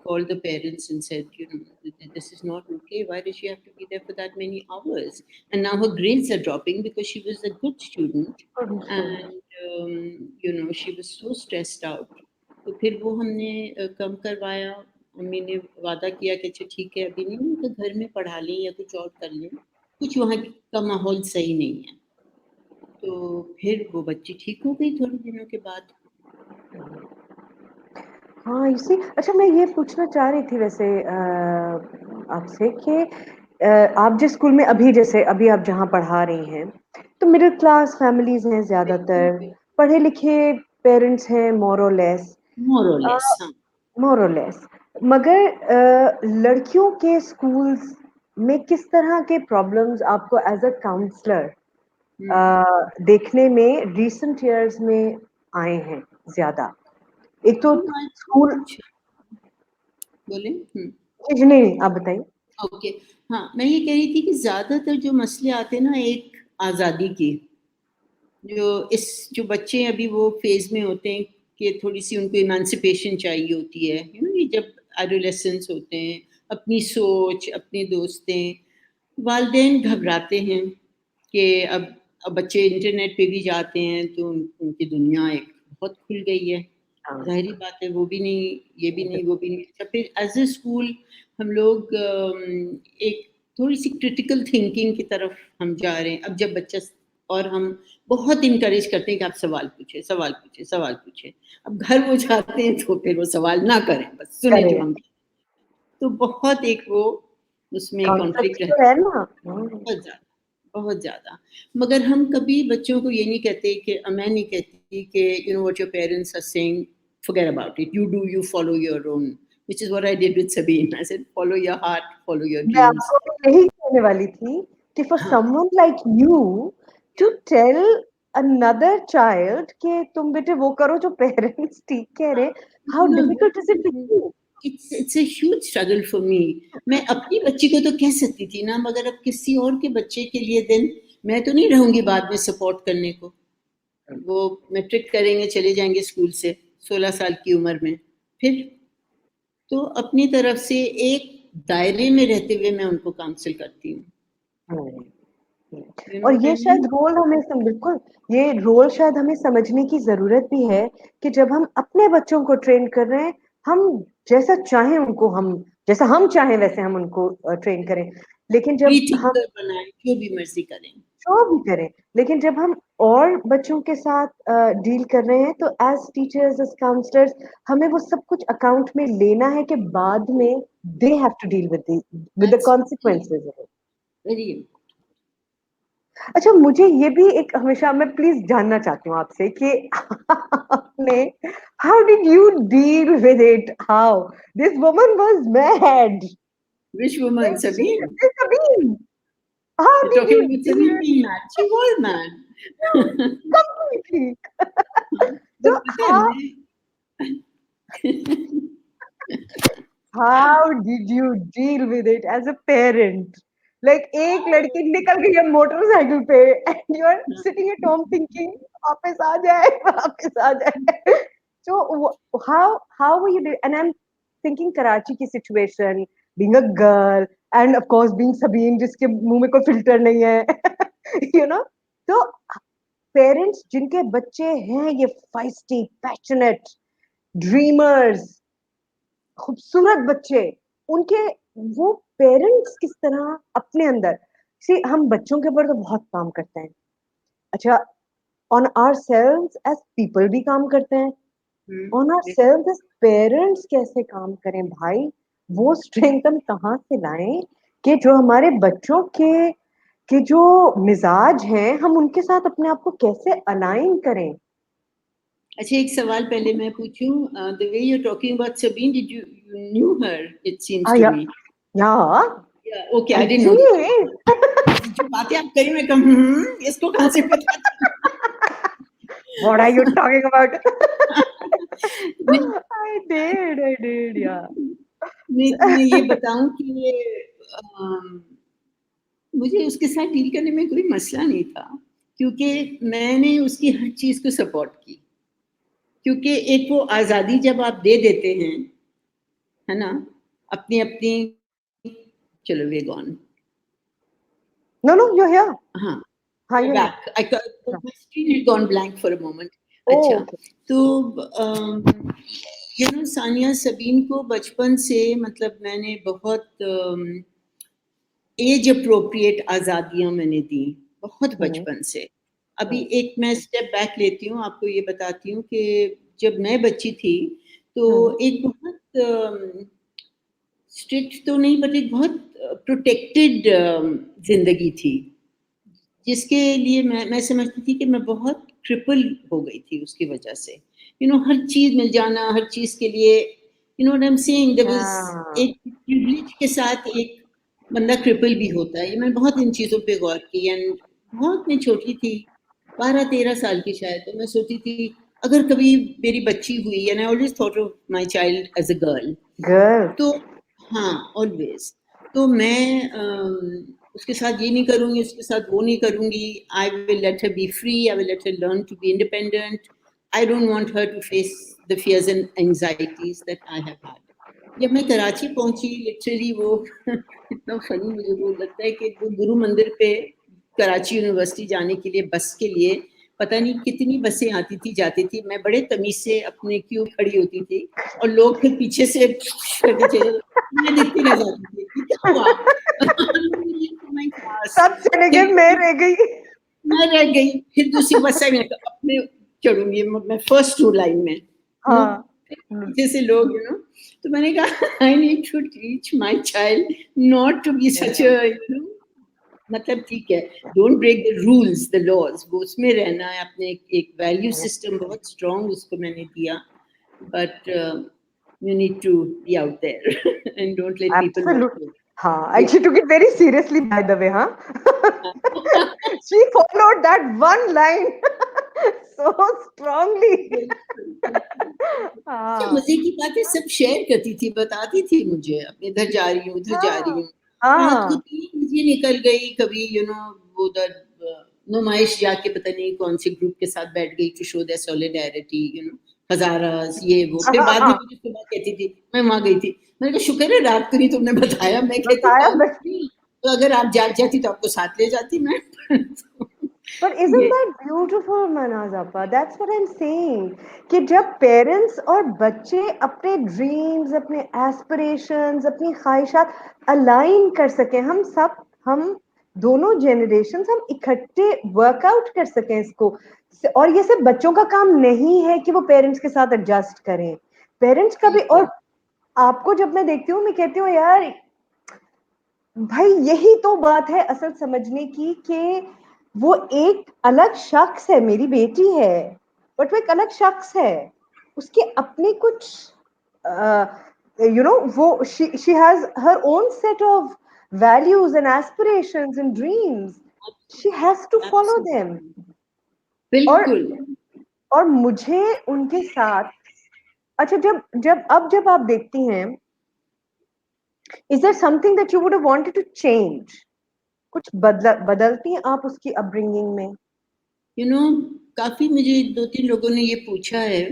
called the parents and said, this is not okay. Why does she have to be there for that many hours? And now her grades are dropping because she was a good student, and she was so stressed out. तो फिर वो हमने कम करवाया. Mummy ने वादा किया कि अच्छा ठीक है, अभी नहीं, उनको घर में पढ़ा लें या कुछ और कर लें, कुछ वहाँ का माहौल सही नहीं है. तो फिर वो बच्ची ठीक हो गई थोड़े दिनों के बाद. हाँ, इसी. अच्छा, मैं ये पूछना चाह रही थी वैसे आपसे कि आप जिस स्कूल में अभी, जैसे अभी आप जहाँ पढ़ा रही हैं, तो मिडिल क्लास फैमिलीज हैं ज्यादातर, पढ़े लिखे पेरेंट्स हैं, मोर और लेस. मोर और लेस. हाँ. मोर और लेस. मगर लड़कियों के स्कूल्स में किस तरह के प्रॉब्लम्स आपको एज अ काउंसलर देखने में रिसेंट इयर्स में आए हैं ज्यादा? एक तो स्कूल. बोले. नहीं नहीं, आप बताइए. ओके. हाँ, मैं ये कह रही थी कि ज्यादातर जो मसले आते हैं ना, एक आज़ादी की, जो बच्चे अभी वो फेज में होते हैं कि थोड़ी सी उनको इमांसिपेशन चाहिए होती है, ये जब एडोलेसेंस होते हैं, अपनी सोच, अपने दोस्तें, वालिदैन घबराते हैं कि अब बच्चे इंटरनेट पे भी जाते हैं तो उनकी दुनिया एक बहुत खुल गई है. ज़ाहिर-सी बात है, वो भी नहीं, ये भी नहीं, वो भी नहीं. अच्छा, फिर एज़ अ स्कूल हम लोग एक थोड़ी-सी क्रिटिकल थिंकिंग की तरफ हम जा रहे हैं. अब जब बच्चा और हम बहुत इनकरेज करते हैं कि आप सवाल पूछे, सवाल पूछे, सवाल पूछे। अब घर वो जाते हैं तो फिर वो सवाल ना करें, बस सुने जो हम। तो बहुत एक वो उसमें कॉन्फ्लिक्ट रहता है ना, बहुत ज़्यादा, बहुत ज़्यादा। मगर हम कभी बच्चों को ये नहीं कहते कि मैं नहीं कहती कि you know what your parents are saying, forget about it, you follow your own, which is what I did with Sabine. I said follow your heart, follow your मैं dreams. आपको यही कहने वाली थी कि for हाँ, someone like you to tell another child कि तुम बेटे वो करो जो पेरेंट्स ठीक कह रहे, how No, difficult is it for you? it's a huge struggle for me. मैं अपनी बच्ची को तो कह सकती थी ना, मगर अब किसी और के बच्चे के लिए दिन मैं तो नहीं रहूंगी बाद में सपोर्ट करने को। वो मैट्रिक करेंगे, चले जाएंगे स्कूल से 16 साल की उम्र में, फिर तो अपनी तरफ से एक दायरे में रहते हुए मैं उनको काउंसिल करती हूँ। और ये शायद रोल हमें बिल्कुल ये रोल शायद हमें समझने की जरूरत भी है कि जब हम अपने बच्चों को ट्रेन कर रहे हैं, हम जैसा चाहें उनको, हम जैसा हम चाहें वैसे हम उनको ट्रेन करें, लेकिन जब हम बनाएं, जो भी मर्जी करें, जो भी करें, लेकिन जब हम और बच्चों के साथ डील कर रहे हैं तो एज टीचर्स, एज काउंसलर्स, हमें वो सब कुछ अकाउंट में लेना है कि बाद में they have to deal with the consequences. Very. अच्छा, मुझे ये भी एक हमेशा मैं प्लीज जानना चाहती हूँ आपसे कि आपने how did you deal with it, how this woman was mad, Which woman? Sabine? Sabine, how You're did you talking about deal Sabine being mad. She was mad. completely? So But पता है how did you deal with it as a parent? Like एक लड़की निकल गई है motorcycle पे and you are sitting at home thinking वापस आ जाए, वापस आ जाए. So how were you doing? And I'm thinking Karachi की situation, being a girl and of course being Sabine जिसके मुंह में कोई filter नहीं है, you know. तो पेरेंट्स जिनके बच्चे हैं ये feisty, passionate, dreamers, खूबसूरत बच्चे, उनके वो पेरेंट्स किस तरह अपने अंदर सी हम बच्चों के ऊपर तो बहुत काम करते हैं, अच्छा ऑन आवरसेल्व्स एज पीपल भी काम करते हैं, ऑन आवरसेल्व्स एज पेरेंट्स कैसे काम करें भाई, वो स्ट्रेंथ हम कहाँ से लाएं कि जो हमारे बच्चों के जो मिजाज हैं हम उनके साथ अपने आप को कैसे अलाइन करें. अच्छा, एक सवाल पहले मैं पूछूं. The way you're talking about Sabine, did you knew her? It seems to me. Yeah. Okay, I didn't know that. जो बातें आप करी मैं कम इसको कहाँ से पता? What are you talking about? I did, yeah. मैं ये बताऊं कि मुझे उसके साथ डील करने में कोई मसला नहीं था, क्योंकि मैंने उसकी हर चीज को सपोर्ट की, क्योंकि एक वो आजादी जब आप दे देते हैं, है ना, अपनी अपनी. चलो, वे गॉन. No, you're here. हाँ, You're back. My screen had gone blank for a moment. Oh, अच्छा, okay. तो यू नो सानिया सबीन को बचपन से मतलब मैंने बहुत एज अप्रोप्रिएट आज़ादियाँ मैंने दी, बहुत बचपन से. अभी एक मैं स्टेप बैक लेती हूँ, आपको ये बताती हूँ कि जब मैं बच्ची थी तो एक बहुत स्ट्रिक्ट तो नहीं बट एक बहुत प्रोटेक्टेड जिंदगी थी, जिसके लिए मैं समझती थी कि मैं बहुत ट्रिपल हो गई थी उसकी वजह से. यू नो, हर चीज मिल जाना, हर चीज के लिए, you know what I am saying, there was एक प्रिविलेज के साथ एक बंदा ट्रिपल भी होता है. मैं बहुत इन चीजों पे गौर की. एंड बहुत मैं छोटी थी, 12-13 साल की शायद, तो मैं सोचती थी अगर कभी मेरी बच्ची हुई, and I always thought of my child as a girl, तो हाँ ऑलवेज, तो मैं उसके साथ ये नहीं करूँगी, उसके साथ वो नहीं करूँगी. I will let her be free, I will let her learn to be independent. I don't want her to face the fears and anxieties that I have had. जब मैं कराची पहुंची, लिटरली वो इतना फनी मुझे वो लगता है कि वो गुरु मंदिर पे कराची यूनिवर्सिटी जाने के लिए बस के लिए पता नहीं कितनी बसें आती थी जाती थी. मैं बड़े तमीज से अपने क्यू खड़ी होती थी और लोग फिर पीछे से करके चले, मैं देखती रह जाती थी क्या हुआ. सब चले गए, मैं रह गई. मैं रह गई, फिर दूसरी बस आई, मैंने कहा अपने चढ़ूंगी मैं फर्स्ट टू लाइन में, पीछे से लोग तो मैंने कहा I need to teach my child not to be such a मतलब ठीक है, don't break the rules the laws, वो उसमें रहना है, अपने एक वैल्यू सिस्टम बहुत स्ट्रॉन्ग उसको मैंने दिया, but you need to be out there and don't let people walk over. And she took it very seriously, by the way, huh? She followed that one line so strongly. मजे की बातें सब share करती थी, बताती थी मुझे, अपने इधर जा रही हूँ, उधर जा रही हूँ, रात को 3 बजे निकल गई कभी, उधर नुमाइश जाके पता नहीं कौन से ग्रुप के साथ बैठ गई to show their solidarity, Hazaras ये वो, फिर बाद में मुझे सुबह कहती थी मैं वहां गई थी, मैंने कहा शुक्र है रात को नहीं तुमने बताया, मैं कहती तो अगर आप जाग जाती तो आपको साथ ले जाती मैं। But isn't that beautiful, Manaz Appa? That's what I'm saying. कि जब पेरेंट्स और बच्चे अपने ड्रीम्स, अपने एस्पिरेशंस, अपनी ख्वाहिशात अलाइन कर सकें, हम दोनों जनरेशंस हम इकट्ठे वर्कआउट कर सकें इसको, और ये सिर्फ बच्चों का काम नहीं है कि वो पेरेंट्स के साथ एडजस्ट करें, पेरेंट्स का भी। और आपको जब मैं देखती हूँ मैं कहती हूँ यार भाई यही तो बात है असल समझने की, कि वो एक अलग शख्स है, मेरी बेटी है बट वो एक अलग शख्स है, उसके अपने कुछ वो she has her own set of values and aspirations and dreams, she has to follow them. और मुझे उनके साथ अच्छा जब आप देखती हैं, is there something that you would have wanted to change? कुछ बदलती हैं आप उसकी अपब्रिंगिंग में? काफी मुझे 2-3 लोगों ने ये पूछा है,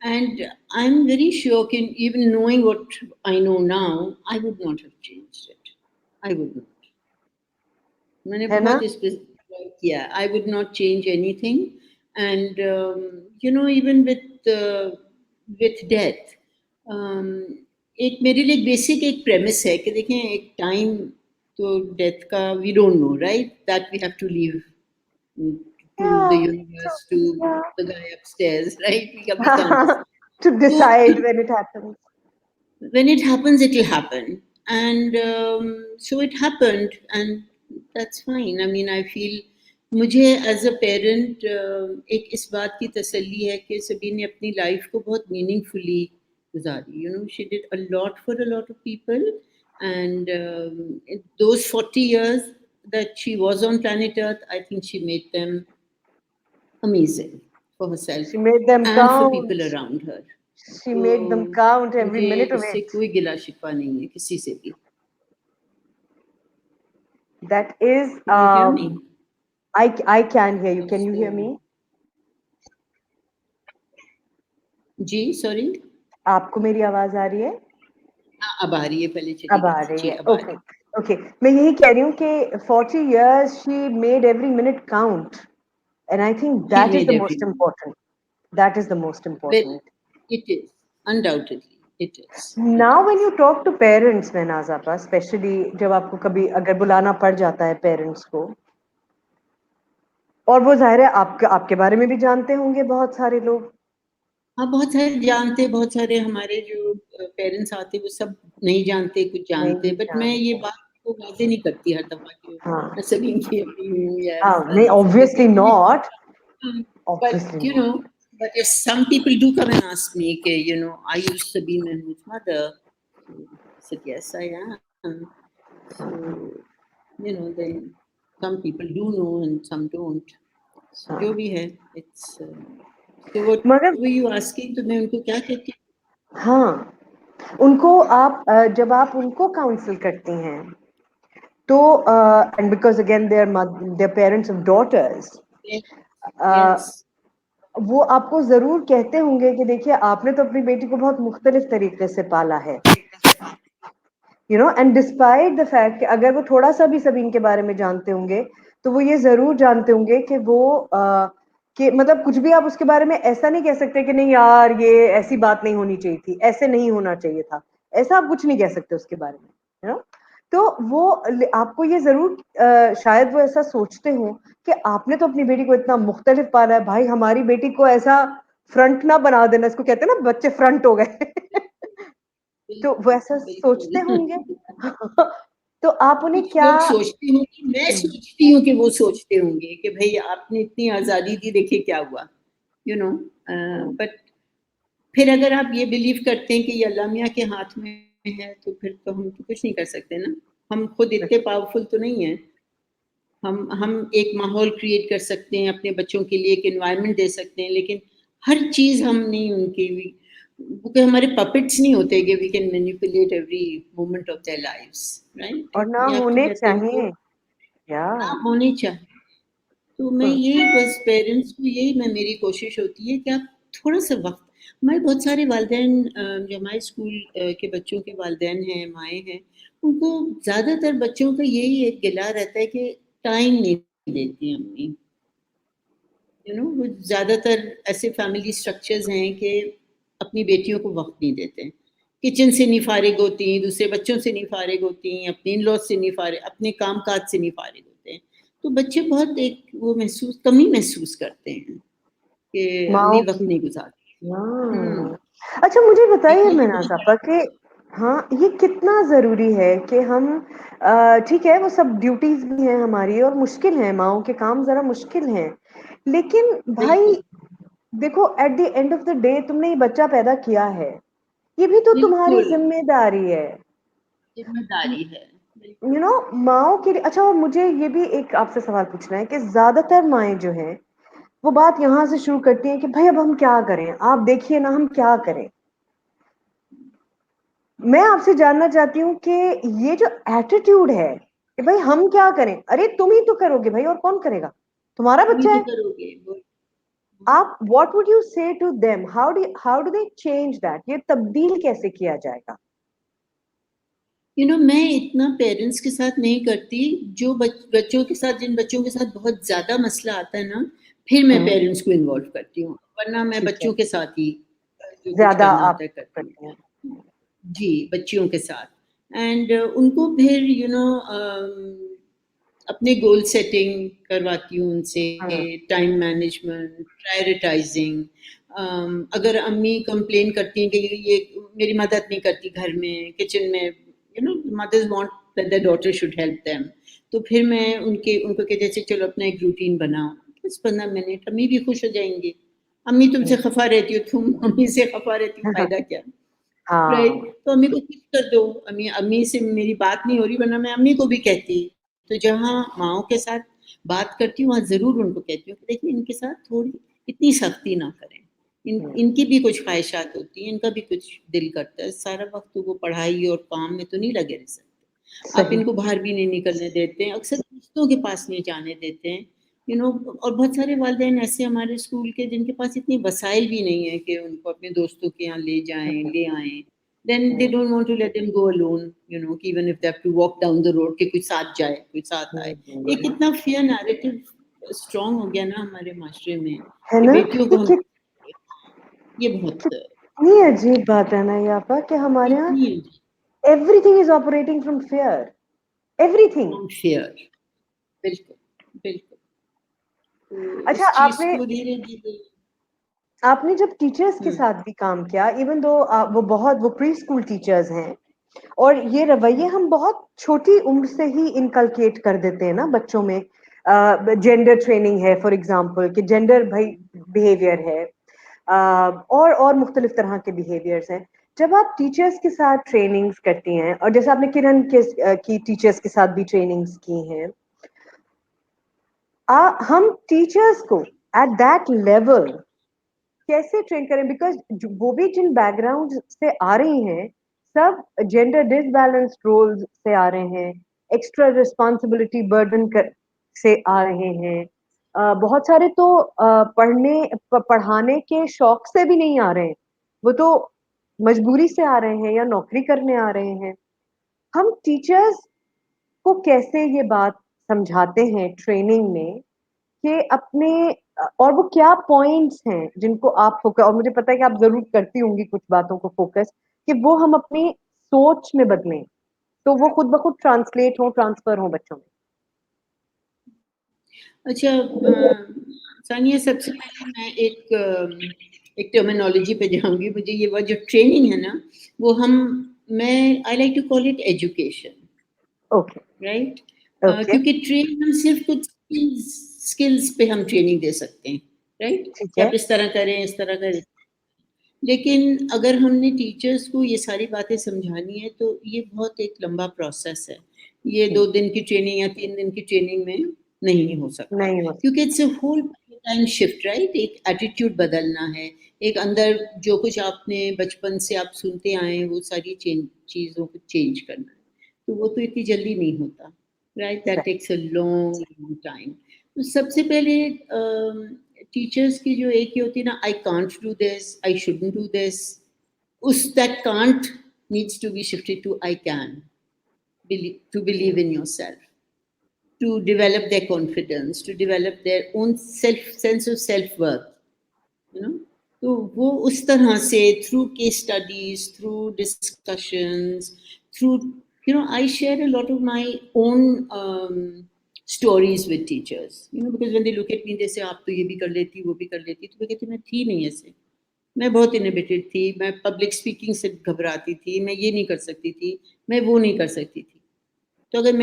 and I'm very sure कि even knowing what I know now, I would not have changed it. I would not. मैंने बहुत इस पे किया, I would not change anything, and even with death, एक मेरे लिए बेसिक एक प्रेमिस है कि देखें एक टाइम तो डेथ का we don't know, right? That we have to leave to the universe, to the guy upstairs, right? We can't to decide when it happens. When it happens, it will happen, and so it happened, and that's fine. I mean, I feel मुझे as a parent एक इस बात की तसल्ली है कि सभी ने अपनी लाइफ को बहुत मीनिंगफुली गुजारी, she did a lot for a lot of people, and those 40 years that she was on planet Earth, I think she made them amazing for herself, she made them and count. for people around her. She made them count every minute of it. कोई गिला शिकवा नहीं है किसी से भी. That is I can hear you. Can you hear me? जी sorry, आपको मेरी आवाज आ रही है? अब आ रही है, पहले चली अब आ रही है. ओके मैं यही कह रही हूँ कि 40 years she made every minute count, and I think that is the most important. That is the most important. It is undoubtedly it is. Now when you talk to parents, Mehnaz Appa, especially जब आपको कभी अगर बुलाना पड़ जाता है parents को, और वो जाहिर है आपके बारे में भी जानते होंगे बहुत सारे लोग. हाँ बहुत सारे जानते, बहुत सारे हमारे जो पेरेंट्स आते वो सब नहीं जानते, कुछ जानते, बट मैं ये बात को वादे नहीं करती हर दफा कि मैं सभी की नहीं, obviously not. But but if some people do come and ask me, are you Sabine Mahmood's mother? So I said yes, I am. So then some people do know and some don't. So जो भी है, it's so what were you asking? तो मैं उनको क्या कहती हूँ? हाँ, उनको आप जब आप उनको काउंसिल करती हैं तो and because again they're parents of daughters, वो आपको जरूर कहते होंगे कि देखिए आपने तो अपनी बेटी को बहुत मुख्तलिफ तरीके से पाला है, and despite the fact कि अगर वो थोड़ा सा भी सबीन के बारे में जानते होंगे तो वो ये जरूर जानते होंगे कि वो कि मतलब कुछ भी आप उसके बारे में ऐसा नहीं कह सकते कि नहीं यार ये ऐसी बात नहीं होनी चाहिए थी, ऐसे नहीं होना चाहिए था, ऐसा आप कुछ नहीं कह सकते उसके बारे में, तो वो आपको ये जरूर शायद वो ऐसा सोचते हो कि आपने तो अपनी बेटी को इतना मुख्तलिफ पाला है, भाई हमारी बेटी को ऐसा फ्रंट ना बना देना, इसको कहते हैं ना बच्चे फ्रंट हो गए। तो वो ऐसा सोचते होंगे। तो आप उन्हें कुछ क्या लोग सोचते होंगे, मैं सोचती हूँ कि वो सोचते होंगे कि भाई आपने इतनी आज़ादी दी, देखिए क्या हुआ, यू नो। बट फिर अगर आप ये बिलीव करते हैं कि ये अल्लाह मियाँ के हाथ में है, तो फिर तो हम तो कुछ नहीं कर सकते ना। हम खुद इतने पावरफुल तो नहीं हैं। हम एक माहौल क्रिएट कर सकते हैं अपने बच्चों के लिए, एक एनवायरनमेंट दे सकते हैं, लेकिन हर चीज़ हम नहीं उनकी भी, क्योंकि हमारे पपेट्स नहीं होते कि we can manipulate every moment of their lives, right? और ना वी हैव टू होने लेट देम गो, चाहिए या ना होने चाहिए। तो मैं यही बस पेरेंट्स को यही मैं मेरी कोशिश होती है कि आप थोड़ा-सा वक़्त, हमारे बहुत सारे वालिदैन जो हमारे स्कूल के बच्चों के वालिदैन हैं, माएँ हैं, उनको ज़्यादातर बच्चों का यही एक गिला रहता है कि टाइम नहीं देती अम्मी। यू नो, वो ज़्यादातर ऐसे फैमिली स्ट्रक्चर्स हैं कि अपनी बेटियों को वक़्त नहीं देते। किचन से नहीं फ़ारिग होती, दूसरे बच्चों से नहीं फ़ारिग होती, अपने इन-लॉज़ से नहीं फ़ारिग, अपने काम-काज से नहीं फ़ारिग होते हैं। तो बच्चे बहुत एक वो महसूस, कमी महसूस करते हैं कि अम्मी माओ वक़्त की। नहीं गुज़ारती। हुँ, हाँ। अच्छा मुझे एक बताइए ये महनाज़ बहुत आपा कि हाँ, ये कितना ज़रूरी है कि हम ठीक है वो सब ड्यूटीज़ भी हैं हमारी और मुश्किल है, माँओं के काम ज़रा मुश्किल हैं। लेकिन भाई बिल्कुल, देखो at the end of the day तुमने ये बच्चा पैदा किया है, ये भी तो तुम्हारी बिल्कुल, ज़िम्मेदारी है। ज़िम्मेदारी है। यू बिल्कुल। नो माँओं के लिए अच्छा और मुझे ये भी एक आपसे सवाल पूछना है कि ज़्यादातर माएँ जो हैं, वो बात यहाँ से शुरू करती हैं कि भाई अब हम क्या करें? आप देखिए ना हम क्या करें? मैं आपसे जानना चाहती हूँ कि ये जो एटीट्यूड है कि भाई हम क्या करें? अरे तुम ही तो करोगे भाई और कौन करेगा? तुम्हारा तुम ही बच्चा तो है। करोगे वो। आप what would you say to them? How do they change that? ये तब्दील कैसे किया जाएगा? यू नो, मैं इतना पेरेंट्स के साथ नहीं करती, जो बच्चों के साथ, जिन बच्चों के साथ बहुत ज़्यादा मसला आता है ना, फिर मैं हुँ, पेरेंट्स को इन्वॉल्व करती हूँ, वरना मैं ठीक है। बच्चों के साथ ही जो कुछ ज़्यादा करना आप होता है करती करते हैं। हूँ। जी, बच्चियों के साथ। एंड उनको फिर अपने गोल सेटिंग करवाती हूँ उनसे, हाँ, टाइम मैनेजमेंट, प्रायोरिटाइजिंग। अगर अम्मी कंप्लेन करती हैं कि ये मेरी मदद नहीं करती घर में, किचन में, mothers want that their daughter should help them, तो फिर मैं उनको कहती हूँ, चलो अपना एक रूटीन बनाओ, 10-15 मिनट, अम्मी भी खुश हो जाएंगी। अम्मी तुमसे हुँ, खफा रहती हो, तुम अम्मी से खफा रहती हो, फायदा क्या? राइट? हाँ, तो अम्मी को खुश कर दो, अम्मी अम्मी से मेरी बात नहीं हो रही, वरना मैं अम्मी को भी कहती। तो जहाँ माँओं के साथ बात करती हूँ, वहाँ ज़रूर उनको कहती हूँ कि देखिए इनके साथ थोड़ी इतनी सख्ती ना करें। हुँ, इनकी भी कुछ ख्वाहिशात होती हैं, इनका भी कुछ दिल करता है। सारा वक़्त तो वो पढ़ाई और काम में तो नहीं लगे रह सकते। आप सही। इनको बाहर भी नहीं निकलने देते हैं, अक्सर दोस्तों के पास नहीं जाने देते हैं। और बहुत सारे वालिदैन ऐसे हमारे स्कूल के जिनके पास इतनी वसाइल भी नहीं है कि उनको अपने दोस्तों के यहाँ ले जाएँ, ले आएँ। Then they hmm, don't want to let them go alone, even if they have to walk down the road, कि कोई साथ जाए, कोई साथ आए। हुँ, एक हुँ। इतना फ़ियर नैरेटिव स्ट्रॉन्ग हो गया ना हमारे माशरे में है कि ना? बेटियों को ये हम, ये बहुत कितनी अजीब बात है ना ये आपा कि हमारे यहाँ इतनी everything is operating from fear, everything. From fear. बिल्कुल, बिल्कुल। तो अच्छा इस चीज़ आपने को धीरे-धीरे। आपने जब टीचर्स के हुँ, साथ भी काम किया इवन दो वो प्री स्कूल टीचर्स हैं और ये रवैये हम बहुत छोटी उम्र से ही इनकलकेट कर देते हैं ना बच्चों में। जेंडर ट्रेनिंग है फॉर एग्जांपल कि जेंडर भाई बिहेवियर है। और मुख्तलिफ तरह के बिहेवियर्स हैं। जब आप टीचर्स के साथ ट्रेनिंग्स करती हैं और जैसे आपने किरण की टीचर्स के साथ भी ट्रेनिंग्स की हैं, हम टीचर्स को एट दैट लेवल कैसे ट्रेन करें? बिकॉज वो भी जिन बैकग्राउंड से आ रही हैं सब जेंडर डिसबैलेंस्ड रोल्स से आ रहे हैं, एक्स्ट्रा रिस्पॉन्सिबिलिटी बर्डन से आ रहे हैं। बहुत सारे तो पढ़ाने के शौक से भी नहीं आ रहे हैं, वो तो मजबूरी से आ रहे हैं या नौकरी करने आ रहे हैं। हम टीचर्स को कैसे ये बात समझाते हैं ट्रेनिंग में कि अपने और वो क्या पॉइंट्स हैं जिनको आप फोकस, और मुझे पता है कि आप ज़रूर करती होंगी कुछ बातों को फोकस कि वो हम अपनी सोच में बदलें, तो वो खुद ब खुद ट्रांसलेट हो, ट्रांसफर हो बच्चों में? अच्छा, सानिया, सबसे पहले मैं एक टर्मिनोलॉजी पे जाऊंगी। मुझे ये वो जो ट्रेनिंग है ना, वो मैं I like to call it education, okay right? Okay क्योंकि ट्रेन हम सिर्फ कुछ स्किल्स पे हम ट्रेनिंग दे सकते हैं, राइट? ठीक कि है आप इस तरह करें, इस तरह करें। लेकिन अगर हमने टीचर्स को ये सारी बातें समझानी है तो ये बहुत एक लंबा प्रोसेस है। ये 2 दिन की ट्रेनिंग या 3 दिन की ट्रेनिंग में नहीं हो सकता, नहीं हो क्योंकि it's a whole paradigm shift, right? एक एटीट्यूड बदलना है, एक अंदर जो कुछ आपने बचपन से आप सुनते आए हैं वो सारी चीज़ों को चेंज करना है। तो वो तो इतनी जल्दी नहीं होता, right? That takes a long time. तो सबसे पहले टीचर्स की जो एक ही होती है ना, I can't do this, I shouldn't do this, उस that can't needs to be shifted to I can, to believe in yourself, to develop their confidence, to develop their own sense of self worth, you know. तो वो उस तरह से through case studies, through discussions, through I share a lot of my own stories with teachers, because when they look at me they say आप तो ये भी कर लेती, वो भी कर लेती। तो मैं कहती मैं थी नहीं ऐसे, मैं बहुत इनहिबिटेड थी, मैं पब्लिक स्पीकिंग से घबराती थी, मैं ये नहीं कर सकती थी, मैं वो नहीं कर सकती थी। तो अगर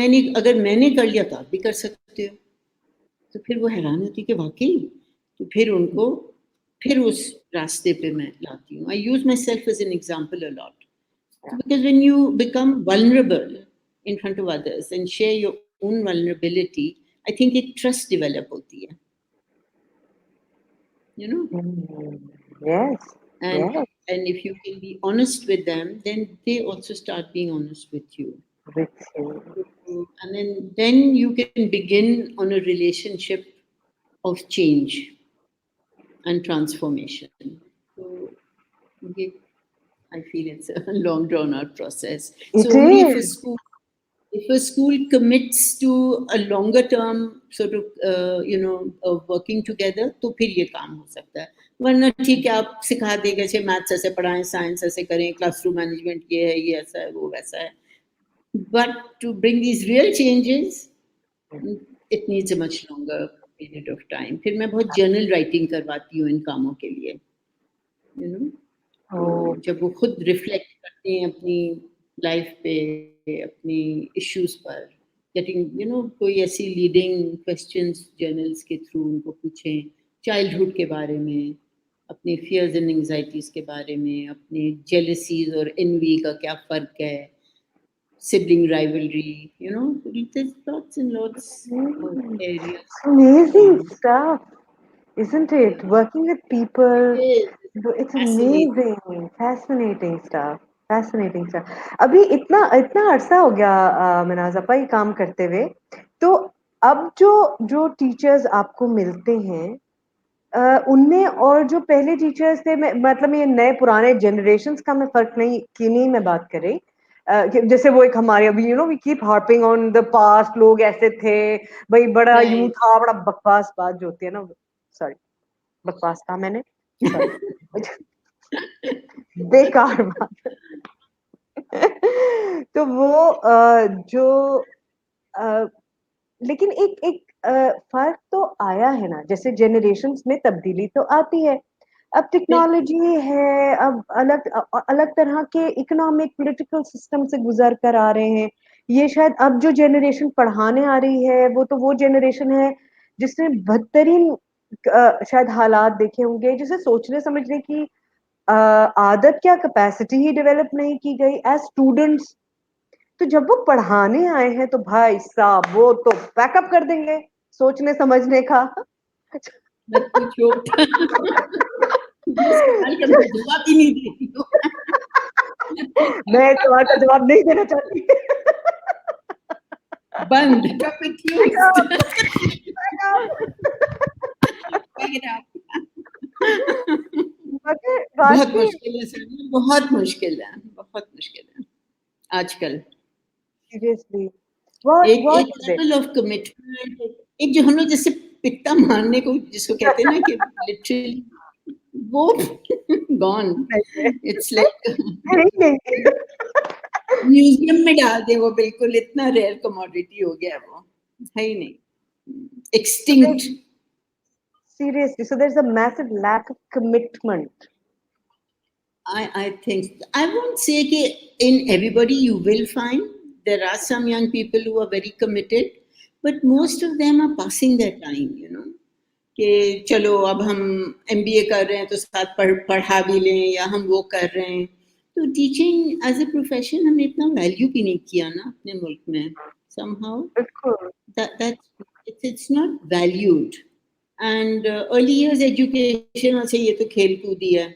मैंने कर लिया तो आप भी कर सकते हो। तो फिर वो हैरान होती कि वाकई। तो फिर उनको फिर उस रास्ते पे मैं लाती हूँ। I use myself as an example a lot, because when you become vulnerable in front of others and share your own vulnerability, I think एक ट्रस्ट डेवलप होती है, you know. Yes and yes and if you can be honest with them, then they also start being honest with you. Which And then you can begin on a relationship of change and transformation. So I feel it's a long drawn out process. It So only is if a school commits to a longer term sort of working together, तो फिर ये काम हो सकता है। वरना ठीक है, आप सिखा देंगे जैसे मैथ्स ऐसे पढ़ाएं, साइंस ऐसे करें, क्लासरूम मैनेजमेंट ये है, ये ऐसा है, वो वैसा है। But to bring these real changes, it needs a much longer period of time. फिर मैं बहुत जर्नल राइटिंग करवाती हूँ इन कामों के लिए, you know. तो जब वो खुद रिफ्लेक्ट करते हैं अपनी लाइफ पे, अपनी इश्यूज पर, गेटिंग कोई ऐसी लीडिंग क्वेश्चंस जर्नल्स के थ्रू उनको पूछें, चाइल्डहुड के बारे में, अपनी फियर्स एंड एंजाइटीज के बारे में, अपने जेलसीज और एनवी का क्या फर्क है, sibling rivalry, there's lots and lots of areas. amazing stuff, isn't it? Working with people, it's Fascinating. amazing, fascinating stuff, fascinating stuff. अभी इतना इतना अरसा हो गया मनाज़ अपा ये काम करते हुए, तो अब जो जो टीचर्स आपको मिलते हैं उनमें और जो पहले टीचर्स थे, मतलब ये नए पुराने जनरेशंस का मैं फर्क नहीं मैं बात कर रही, जैसे वो एक हमारे अभी we keep harping on the past, लोग ऐसे थे भाई, बड़ा यूं Right. था, बड़ा बकवास बात जो होती है ना, सॉरी बकवास कहा मैंने, सॉरी बेकार बात। तो वो जो लेकिन एक एक फर्क तो आया है ना, जैसे जनरेशंस में तब्दीली तो आती है, अब टेक्नोलॉजी है, अब अलग तरह के इकोनॉमिक पॉलिटिकल सिस्टम से गुजर कर आ रहे हैं। ये शायद अब जो जनरेशन पढ़ाने आ रही है वो तो वो जनरेशन है जिसने बदतरीन शायद हालात देखे होंगे, जिसे सोचने समझने की आदत क्या कैपेसिटी ही डेवलप नहीं की गई एज स्टूडेंट्स। तो जब वो पढ़ाने आए हैं तो भाई साहब वो तो बैकअप कर देंगे सोचने समझने का। मत पूछो। ये सवाल का मैं जवाब ही नहीं देती हूँ। मैं इस सवाल का जवाब नहीं देना चाहती। बंद, confused. मगर बहुत वाकई मुश्किल है सर, बहुत मुश्किल है, बहुत मुश्किल है आजकल। सीरियसली एक व्हाट एक is it? Level of commitment, एक जो हम लोग जैसे पिट्टा मारने को जिसको कहते हैं ना, कि लिटरली वो गॉन। इट्स लाइक नहीं नहीं म्यूजियम में डाल दे वो, बिल्कुल इतना रेयर कमोडिटी हो गया वो, है ही नहीं, extinct. Seriously, so there's a massive lack of commitment. I think, I won't say that in everybody you will find, there are some young people who are very committed, but most of them are passing their time, you know, कि चलो अब हम MBA कर रहे हैं तो साथ पढ़ा भी लें, या हम वो कर रहे हैं. तो टीचिंग एज ए प्रोफेशन हमने इतना वैल्यू भी नहीं किया ना अपने मुल्क में, somehow that it's not valued. And early years education also, ये तो खेल कूद ही है,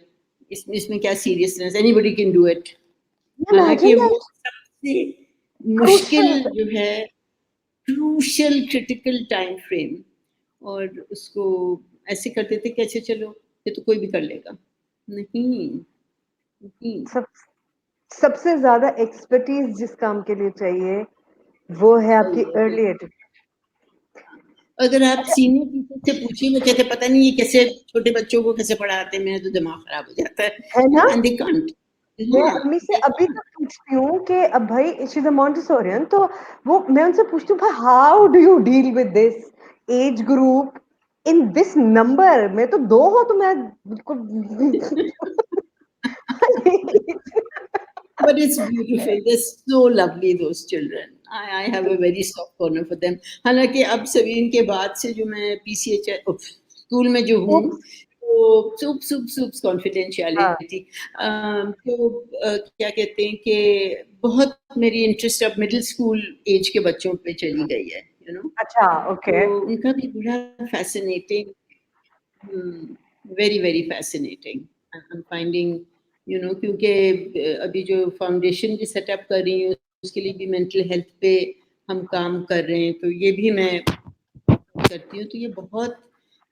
इसमें क्या seriousness, anybody can do it. हालांकि वो सबसे मुश्किल जो है, क्रूशियल क्रिटिकल टाइम फ्रेम, और उसको ऐसे करते थे कि अच्छा चलो ये तो कोई भी कर लेगा. नहीं. सबसे ज्यादा एक्सपर्टीज जिस काम के लिए चाहिए वो है आपकी अर्ली एजुकेशन. अगर आप सीनियर टीचर से पूछिए, वो कहते पता नहीं ये कैसे छोटे बच्चों को कैसे पढ़ाते हैं, मेरा तो दिमाग खराब हो जाता है ना. And they can't. मैं अम्मी से अभी तक पूछती हूँ कि अब भाई शी इज अ मॉन्टेसोरियन, तो वो मैं उनसे पूछती हूँ भाई how do you deal with this age group in this number. मैं तो 2 हो तो मैं बिल्कुल. But it's beautiful. They're so lovely, those children. I have a very soft corner for them. हालांकि अब सबीन के बाद से जो मैं PCH स्कूल में जो हूँ, तो सूप्स कॉन्फिडेंशियलिटी, तो क्या कहते हैं कि बहुत मेरी इंटरेस्ट अब मिडिल स्कूल एज के बच्चों पे चली गई है, यू नो. अच्छा, ओके. तो उनका भी बड़ा fascinating, very very fascinating. I am finding, you know, क्योंकि अभी जो फाउंडेशन भी सेटअप कर रही हूँ उसके लिए भी मेंटल हेल्थ पे हम काम कर रहे हैं, तो ये भी मैं करती हूँ. तो ये बहुत,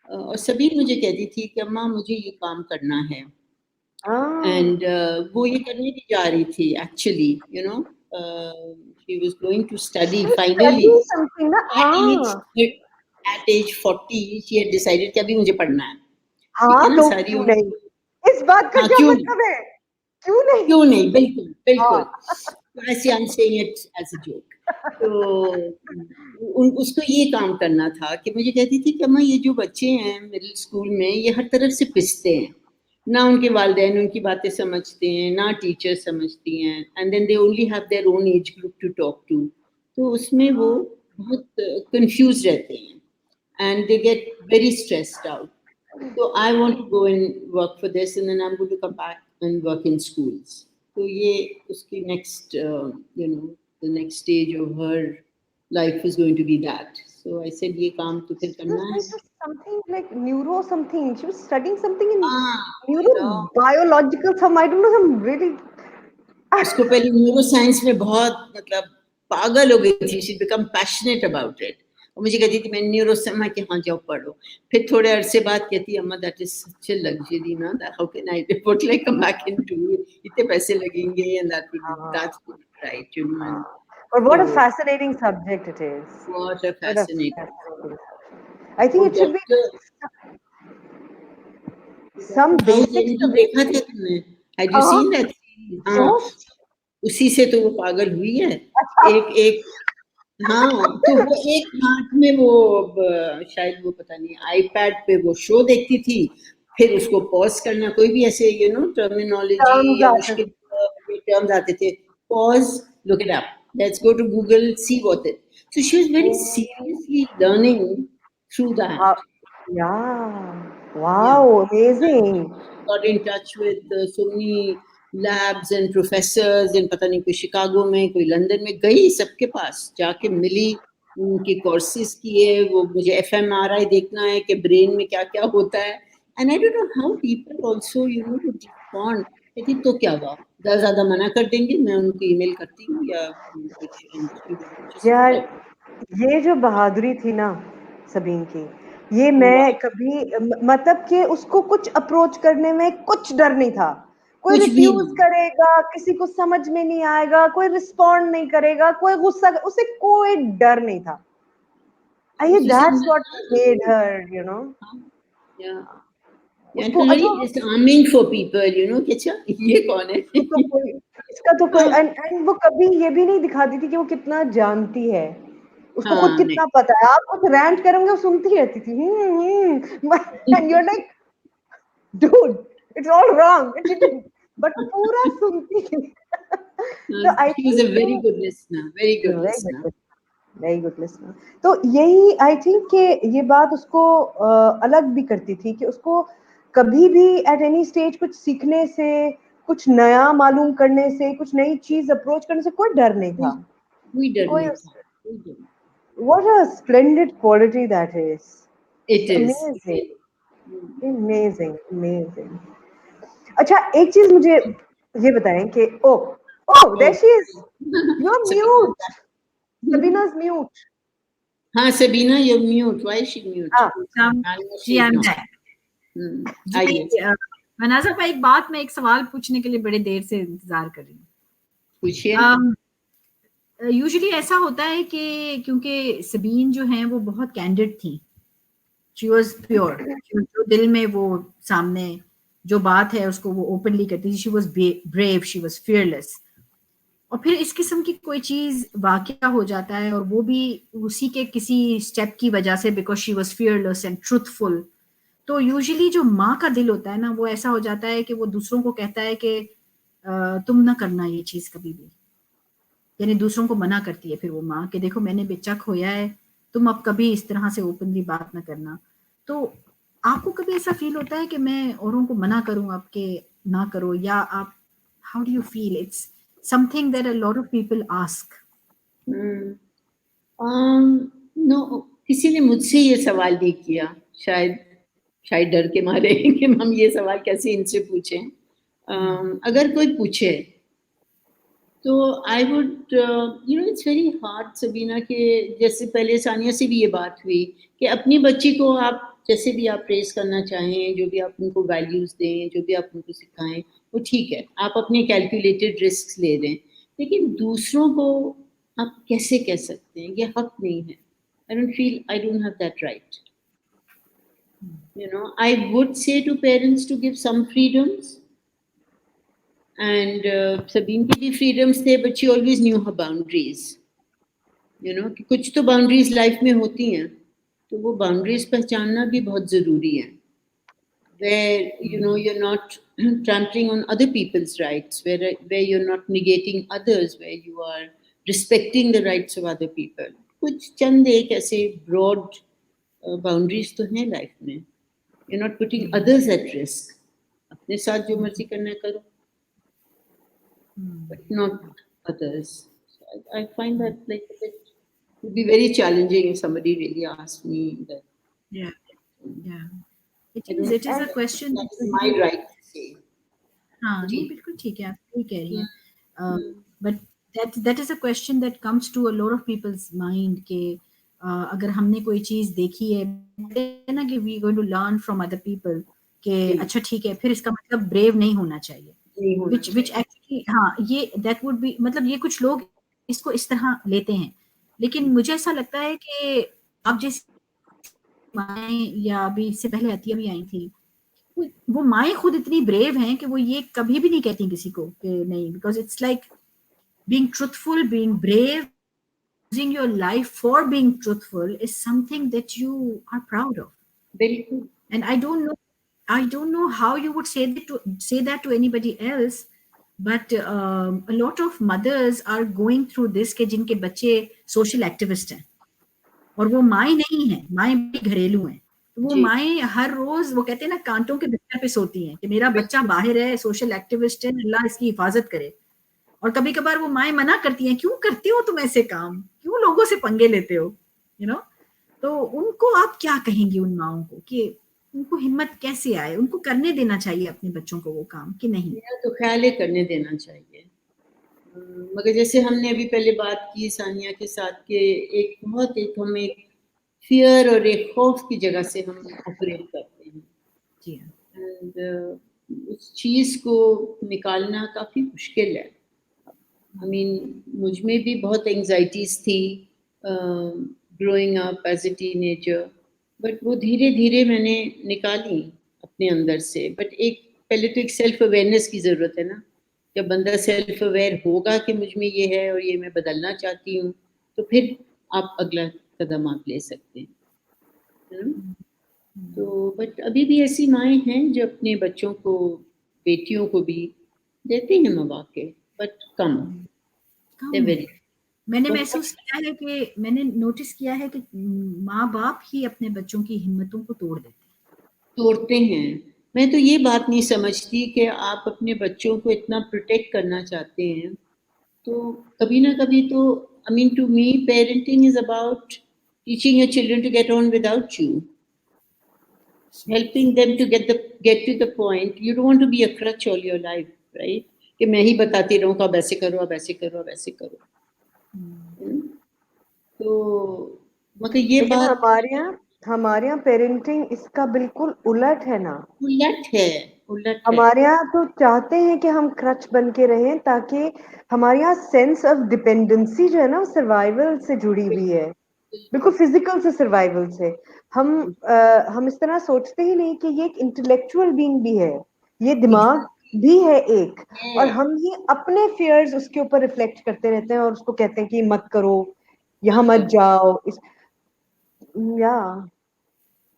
और सभी मुझे कहती थी कि अम्मा मुझे ये काम करना है, एंड वो ये करने भी जा रही थी actually, you know. She was going to study finally at age 40. she had decided कि अभी मुझे पढ़ना है. ठीक है ना, तो सारी क्यों नहीं, इस बात का क्या मतलब है, क्यों नहीं, बिल्कुल. ऐसे I am saying it as a joke. तो उसको ये काम करना था कि मुझे कहती थी कि अम्मा ये जो बच्चे हैं मिडिल स्कूल में, ये हर तरफ से पिसते हैं ना, उनके वालिदैन उनकी बातें समझते हैं ना, टीचर समझती हैं, and then they only have their own age group to talk to. तो उसमें वो बहुत कंफ्यूज रहते हैं and they get very stressed out. So I want to go and work for this, and then I'm going to come back and work in schools. So ye uski next, you know, the next stage of her life is going to be that. So I said ye kaam to fir karna hai. Something like neuro something, she was studying something in neurobiological, some I don't know, some really. उसको पहले neuroscience में बहुत मतलब पागल हो गई थी. She become passionate about it. और मुझे कहती थी मैं न्यूरोसाइंस के हाँ जाओ पढ़ो. फिर थोड़े अरसे बाद कहती अम्मा that is such a luxury ना, how can I report like come back into, इतने पैसे लगेंगे, and that's right, you know. But what a fascinating subject it is. What a fascinating. I think it should be some basics. देखा था तुमने? Had you seen that? हाँ, उसी से तो वो पागल हुई है. एक हाँ, तो वो एक हाथ में वो शायद वो पता नहीं आईपैड पे वो शो देखती थी, फिर उसको पॉज करना, कोई भी ऐसे यू नो टर्मिनोलॉजी या मुश्किल टर्म्स आते थे, pause, look it up, let's go to Google, see what it. So she was very seriously learning through that. Wow, amazing. Got in touch with so many labs and professors in पता नहीं कोई Chicago में, कोई London में, गई सबके पास जाके मिली, उनके कोर्सेज किए. वो मुझे fMRI देखना है कि ब्रेन में क्या क्या होता है. and I don't know how people also you know to respond. कहती तो क्या हुआ, ज्यादा मना कर देंगे, मैं उनको ईमेल करती हूँ या कुछ. यार ये जो बहादुरी थी ना सबीन की, ये मैं कभी मतलब कि उसको कुछ अप्रोच करने में कुछ डर नहीं था. कोई रिफ्यूज करेगा, किसी को समझ में नहीं आएगा, कोई रिस्पॉन्ड नहीं करेगा, कोई गुस्सा, उसे कोई डर नहीं था. I think that's what made her, you know. Yeah. And उसको very अच्छा disarming for people, you know, कि अच्छा ये कौन है? इसको कोई इसका तो कोई एंड वो कभी ये भी नहीं दिखाती थी कि वो कितना जानती है, उसको खुद हाँ, नहीं। कितना पता है। आप कुछ रैंट करोगे वो सुनती रहती थी and you are like dude, it's all wrong. It didn't. But वो पूरा सुनती है। तो आई She was a think very good listener, very good very listener. Good very good listener. तो यही आई थिंक कि ये बात उसको अलग भी करती थी कि उसको कभी भी एट एनी स्टेज कुछ सीखने से, कुछ नया मालूम करने से, कुछ नई चीज अप्रोच करने से कोई डर नहीं था। कोई डर कोई नहीं था, कोई डर नहीं। what a splendid quality that is. It It's is. amazing, amazing, amazing. अच्छा एक चीज मुझे ये बताएं कि oh oh Oh, there she is, you are Sabina. Mute, Sabina is mute. हाँ, Sabina, you're mute. Why is she mute? हाँ I know जी, she's I am not. Back आइए, जी। मनाज़ा भाई, एक बात, मैं एक सवाल पूछने के लिए बड़े देर से इंतजार कर रही पूछिए। हूँ। यूजुअली ऐसा होता है कि क्योंकि सबीन जो है वो बहुत कैंडिड थी, शी वाज प्योर, जो दिल में वो सामने जो बात है उसको वो ओपनली करती थी। She was brave, she was fearless. और फिर इस किस्म की कोई चीज वाकया हो जाता है और वो भी उसी के किसी स्टेप की वजह से, because she was fearless and truthful. तो यूजुअली जो माँ का दिल होता है ना, वो ऐसा हो जाता है कि वो दूसरों को कहता है कि तुम ना करना ये चीज कभी भी, यानी दूसरों को मना करती है फिर वो माँ कि देखो मैंने बच्चा खोया है, तुम अब कभी इस तरह से ओपनली बात ना करना। तो आपको कभी ऐसा फील होता है कि मैं औरों को मना करूं आपके ना करो, या आप, how do you feel? It's something that a lot of people ask. No, किसी ने मुझसे ये सवाल नहीं किया, शायद शायद डर के मारे कि हम ये सवाल कैसे इनसे पूछें। अगर कोई पूछे तो I would, you know, it's very hard Sabina, के जैसे पहले सानिया से भी ये बात हुई कि अपनी बच्ची को आप जैसे भी आप रेस करना चाहें, जो भी आप उनको वैल्यूज दें, जो भी आप उनको सिखाएं, वो ठीक है, आप अपने कैलकुलेटेड रिस्क ले रहे हैं, लेकिन दूसरों को आप कैसे कह सकते हैं? ये हक नहीं है। I don't feel, I don't have that right. You know, I would say to parents to give some freedoms, and Sabine की भी freedoms थे, but she always knew her boundaries. You know, कि कुछ तो boundaries life में होती हैं, तो वो boundaries पहचानना भी बहुत ज़रूरी है, where you know you're not trampling on other people's rights, where you're not negating others, where you are respecting the rights of other people. कुछ चंद एक ऐसे broad boundaries तो हैं life में. You're not putting others at risk. अपने साथ जो मर्जी करना है करो, but not others. So I find that like a bit, it would be very challenging if somebody really asked me that. Yeah, yeah. I don't It is a think question that that is my usually, right to say. हाँ नहीं जी. बिल्कुल ठीक है, आप सही कह रही हैं। Hmm. But that is a question that comes to a lot of people's mind कि अगर हमने कोई चीज देखी है ना कि we going to learn from other people कि जी. अच्छा ठीक है, फिर इसका मतलब ब्रेव नहीं होना चाहिए, नहीं होना which चाहिए. actually हाँ ये that would be, मतलब ये कुछ लोग इसको इस तरह लेते हैं, लेकिन मुझे ऐसा लगता है कि आप जैसे माएँ, या अभी इससे पहले अतिया भी आई थी, वो माएँ खुद इतनी ब्रेव हैं कि वो ये कभी भी नहीं कहती किसी को कि नहीं, because it's like being truthful, being brave, using your life for being truthful is something that you are proud of. बिल्कुल. And I don't know how you would say that to anybody else, but a lot of mothers are going through this कि जिनके बच्चे social activist हैं और वो माएँ नहीं हैं, माएँ भी घरेलू हैं। तो वो जी. माएँ हर रोज़ वो कहते हैं ना कांटों के बिस्तर पे सोती हैं कि मेरा बच्चा बाहर है, सोशल एक्टिविस्ट है, अल्लाह इसकी हिफाजत करे। और कभी-कभार वो माएँ मना करती हैं, क्यों करती हो तुम ऐसे काम? क्यों लोगों से पंगे लेते हो? You know? तो उनको आप क्या कहेंगी उन माँओं को कि उनको हिम्मत कैसे आए? उनको करने देना चाहिए अपने बच्चों को वो काम कि नहीं? मेरा तो ख्याल है करने देना चाहिए। मगर जैसे हमने अभी पहले बात की सानिया के साथ कि एक हम एक फ़ियर और एक खौफ की जगह से हम ऑपरेट करते हैं। जी हाँ। एंड उस चीज़ को निकालना काफ़ी मुश्किल है। आई मीन मुझ में भी बहुत एंग्ज़ाइटीज़ थी growing up as a teenager, but वो धीरे-धीरे मैंने निकाली अपने अंदर से, बट एक पहले तो एक सेल्फ अवेयरनेस की जरूरत है ना। जब बंदा सेल्फ अवेयर होगा कि मुझ में ये है और ये मैं बदलना चाहती हूँ, तो फिर आप अगला कदम आप ले सकते हैं, है ना? तो बट अभी भी ऐसी माएँ हैं जो अपने बच्चों को, बेटियों को भी देती हैं मौके, बट कम, दे वेरी मैंने बहुत महसूस किया है कि मैंने नोटिस किया है कि माँ बाप ही अपने बच्चों की हिम्मतों को तोड़ देते हैं। तोड़ते हैं। मैं तो ये बात नहीं समझती कि आप अपने बच्चों को इतना प्रोटेक्ट करना चाहते हैं, तो कभी ना कभी तो I mean to me parenting is about teaching your children to get on without you, helping them to get to the point. You don't want to be a crutch all your life, right? कि मैं ही बताती रहूं, अब ऐसे करो, अब ऐसे करो, अब ऐसे करो। तो मगर ये लेकिन बात हमारे यहाँ पेरेंटिंग इसका बिल्कुल उलट है ना। उलट है, उलट है। हमारे यहाँ तो चाहते हैं कि हम क्रच बन के रहें, ताकि हमारे यहाँ सेंस ऑफ डिपेंडेंसी जो है ना, वो सर्वाइवल से जुड़ी हुई है, बिल्कुल फिजिकल से, सर्वाइवल से। हम इस तरह सोचते ही नहीं कि ये एक इंटेलेक्चुअल बीइंग भी है, ये दिमाग भी है एक, और हम ही अपने फियर्स उसके ऊपर रिफ्लेक्ट करते रहते हैं और उसको कहते हैं कि मत करो, यहाँ मत जाओ, या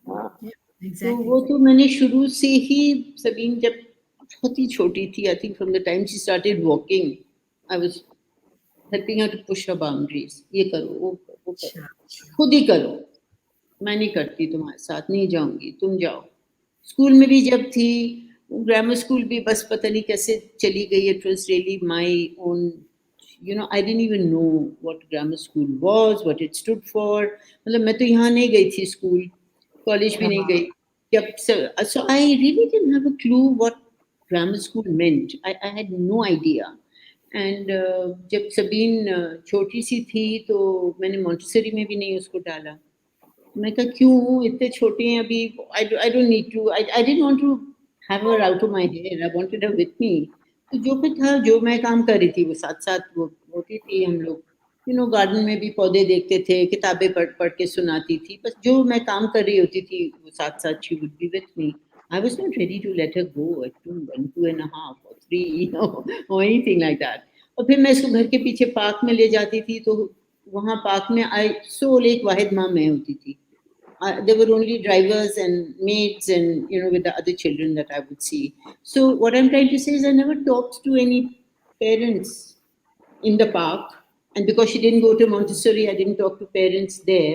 तो वो तो मैंने शुरू से ही, सबीन जब बहुत ही छोटी थी, I think from the time she started walking, I was helping her to push her boundaries. ये करो, वो करो, खुद ही करो, मैं नहीं करती तुम्हारे साथ, नहीं जाऊंगी, तुम जाओ। स्कूल में भी जब थी, ग्रामर स्कूल भी बस पता नहीं कैसे चली गई, it was really my own, you know, I didn't even know what grammar school was, what it stood for. मतलब मैं तो यहाँ नहीं गई थी स्कूल, कॉलेज भी नहीं गई जब, so I really didn't have a clue what grammar school meant. I had no idea. And जब सबीन छोटी सी थी तो मैंने मॉन्टेसरी में भी नहीं उसको डाला। मैं कहा क्यों, इतने छोटे हैं अभी, I don't need to, I didn't want to have her out of my hair, I wanted her with me. तो जो भी था, जो मैं काम कर रही थी वो साथ साथ वो होती थी, हम लोग यू नो गार्डन में भी पौधे देखते थे, किताबें पढ़ पढ़ के सुनाती थी, बस जो मैं काम कर रही होती थी वो साथ साथ she would be with me. I was not ready to let her go at 2.5 or 3, you know, or anything like that. और फिर मैं इसको घर के पीछे पार्क में ले जाती थी, तो वहाँ पार्क में एक वाहिद माँ मैं होती थी। There were only drivers and maids and, you know, with the other children that I would see. So what I'm trying to say is I never talked to any parents in the park, and because she didn't go to Montessori, I didn't talk to parents there,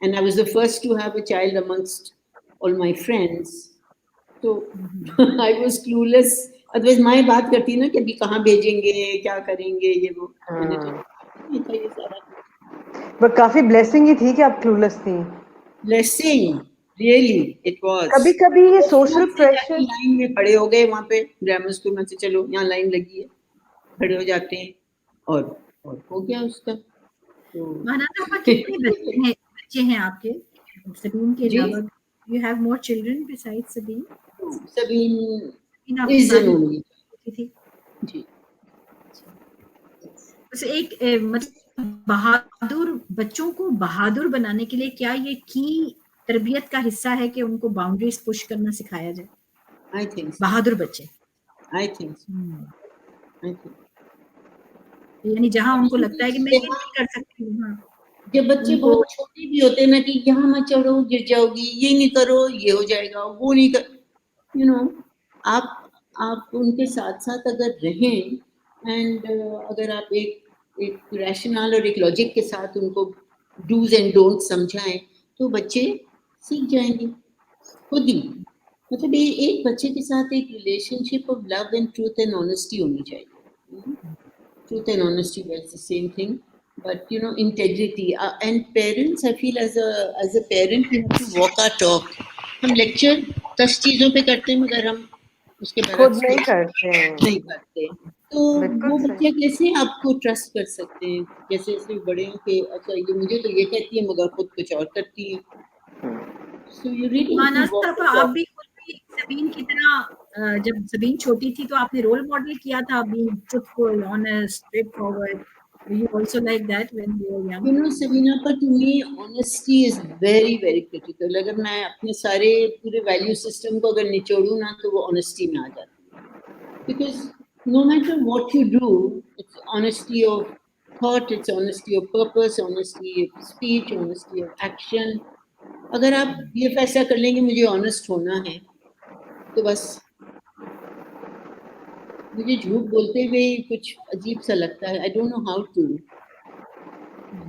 and I was the first to have a child amongst all my friends. So I was clueless. Otherwise माँ बात करती ना कि अभी कहाँ भेजेंगे, क्या करेंगे, ये वो, मैंने तो नहीं था ये सारा। पर काफी ब्लेसिंग ही थी कि आप क्लूलेस थी। Blessing, really, it was. कभी कभी ये सोशल से प्रेशर, लाइन में खड़े हो गए वहाँ पे ग्रामर स्कूल में से, चलो यहाँ लाइन लगी है, खड़े हो जाते हैं, और हो गया उसका। तो महानाथ आपा कितने बच्चे हैं आपके, सबीन के अलावा? You have more children besides Sabeen? Sabeen is an only थी जी। बस एक मतलब बहादुर बच्चों को बहादुर बनाने के लिए क्या ये की तरबियत का हिस्सा है कि उनको बाउंड्रीज पुश करना सिखाया जाए? I think so. बहादुर बच्चे, I think so. I think. यानी जहां उनको लगता है कि मैं ये नहीं कर सकती हूँ, जब बच्चे बहुत छोटे भी होते हैं ना कि यहाँ मत चढ़ो गिर जाओगी, ये नहीं करो ये हो जाएगा, वो नहीं कर, यू नो, आप उनके साथ साथ अगर रहें, एंड अगर आप एक रैशनल और एक लॉजिक के साथ उनको डूज एंड डोंट समझाएं, तो बच्चे सीख जाएंगे खुद ही। मतलब एक बच्चे के साथ एक relationship of love and truth and honesty होनी चाहिए। Truth and honesty, that's the same thing, but you know, integrity, and parents, I feel as a parent we have to walk our talk. हम lecture 10 चीजों पे करते हैं मगर हम उसके खुद नहीं करते। तो वो बच्चे कैसे आपको ट्रस्ट कर सकते हैं, जैसे सिर्फ बड़े हैं कि अच्छा ये मुझे तो ये कहती है मगर खुद कुछ और करती है। So you really आप भी सबीन की तरह, जब सबीन छोटी थी तो आपने रोल मॉडल किया था being truthful, honest, straight forward, You also like that when you were young? You know, Sabina, but to me, honesty is very, very critical. अगर मैं अपने सारे पूरे वैल्यू सिस्टम को अगर निचोड़ूं ना, तो वो honesty में आ जाती है. Because no matter what you do, it's honesty of thought, it's honesty of purpose, honesty of speech, honesty of action. अगर आप ये फैसला कर लेंगे मुझे honest होना है, तो बस मुझे झूठ बोलते हुए कुछ अजीब सा लगता है. I don't know how to.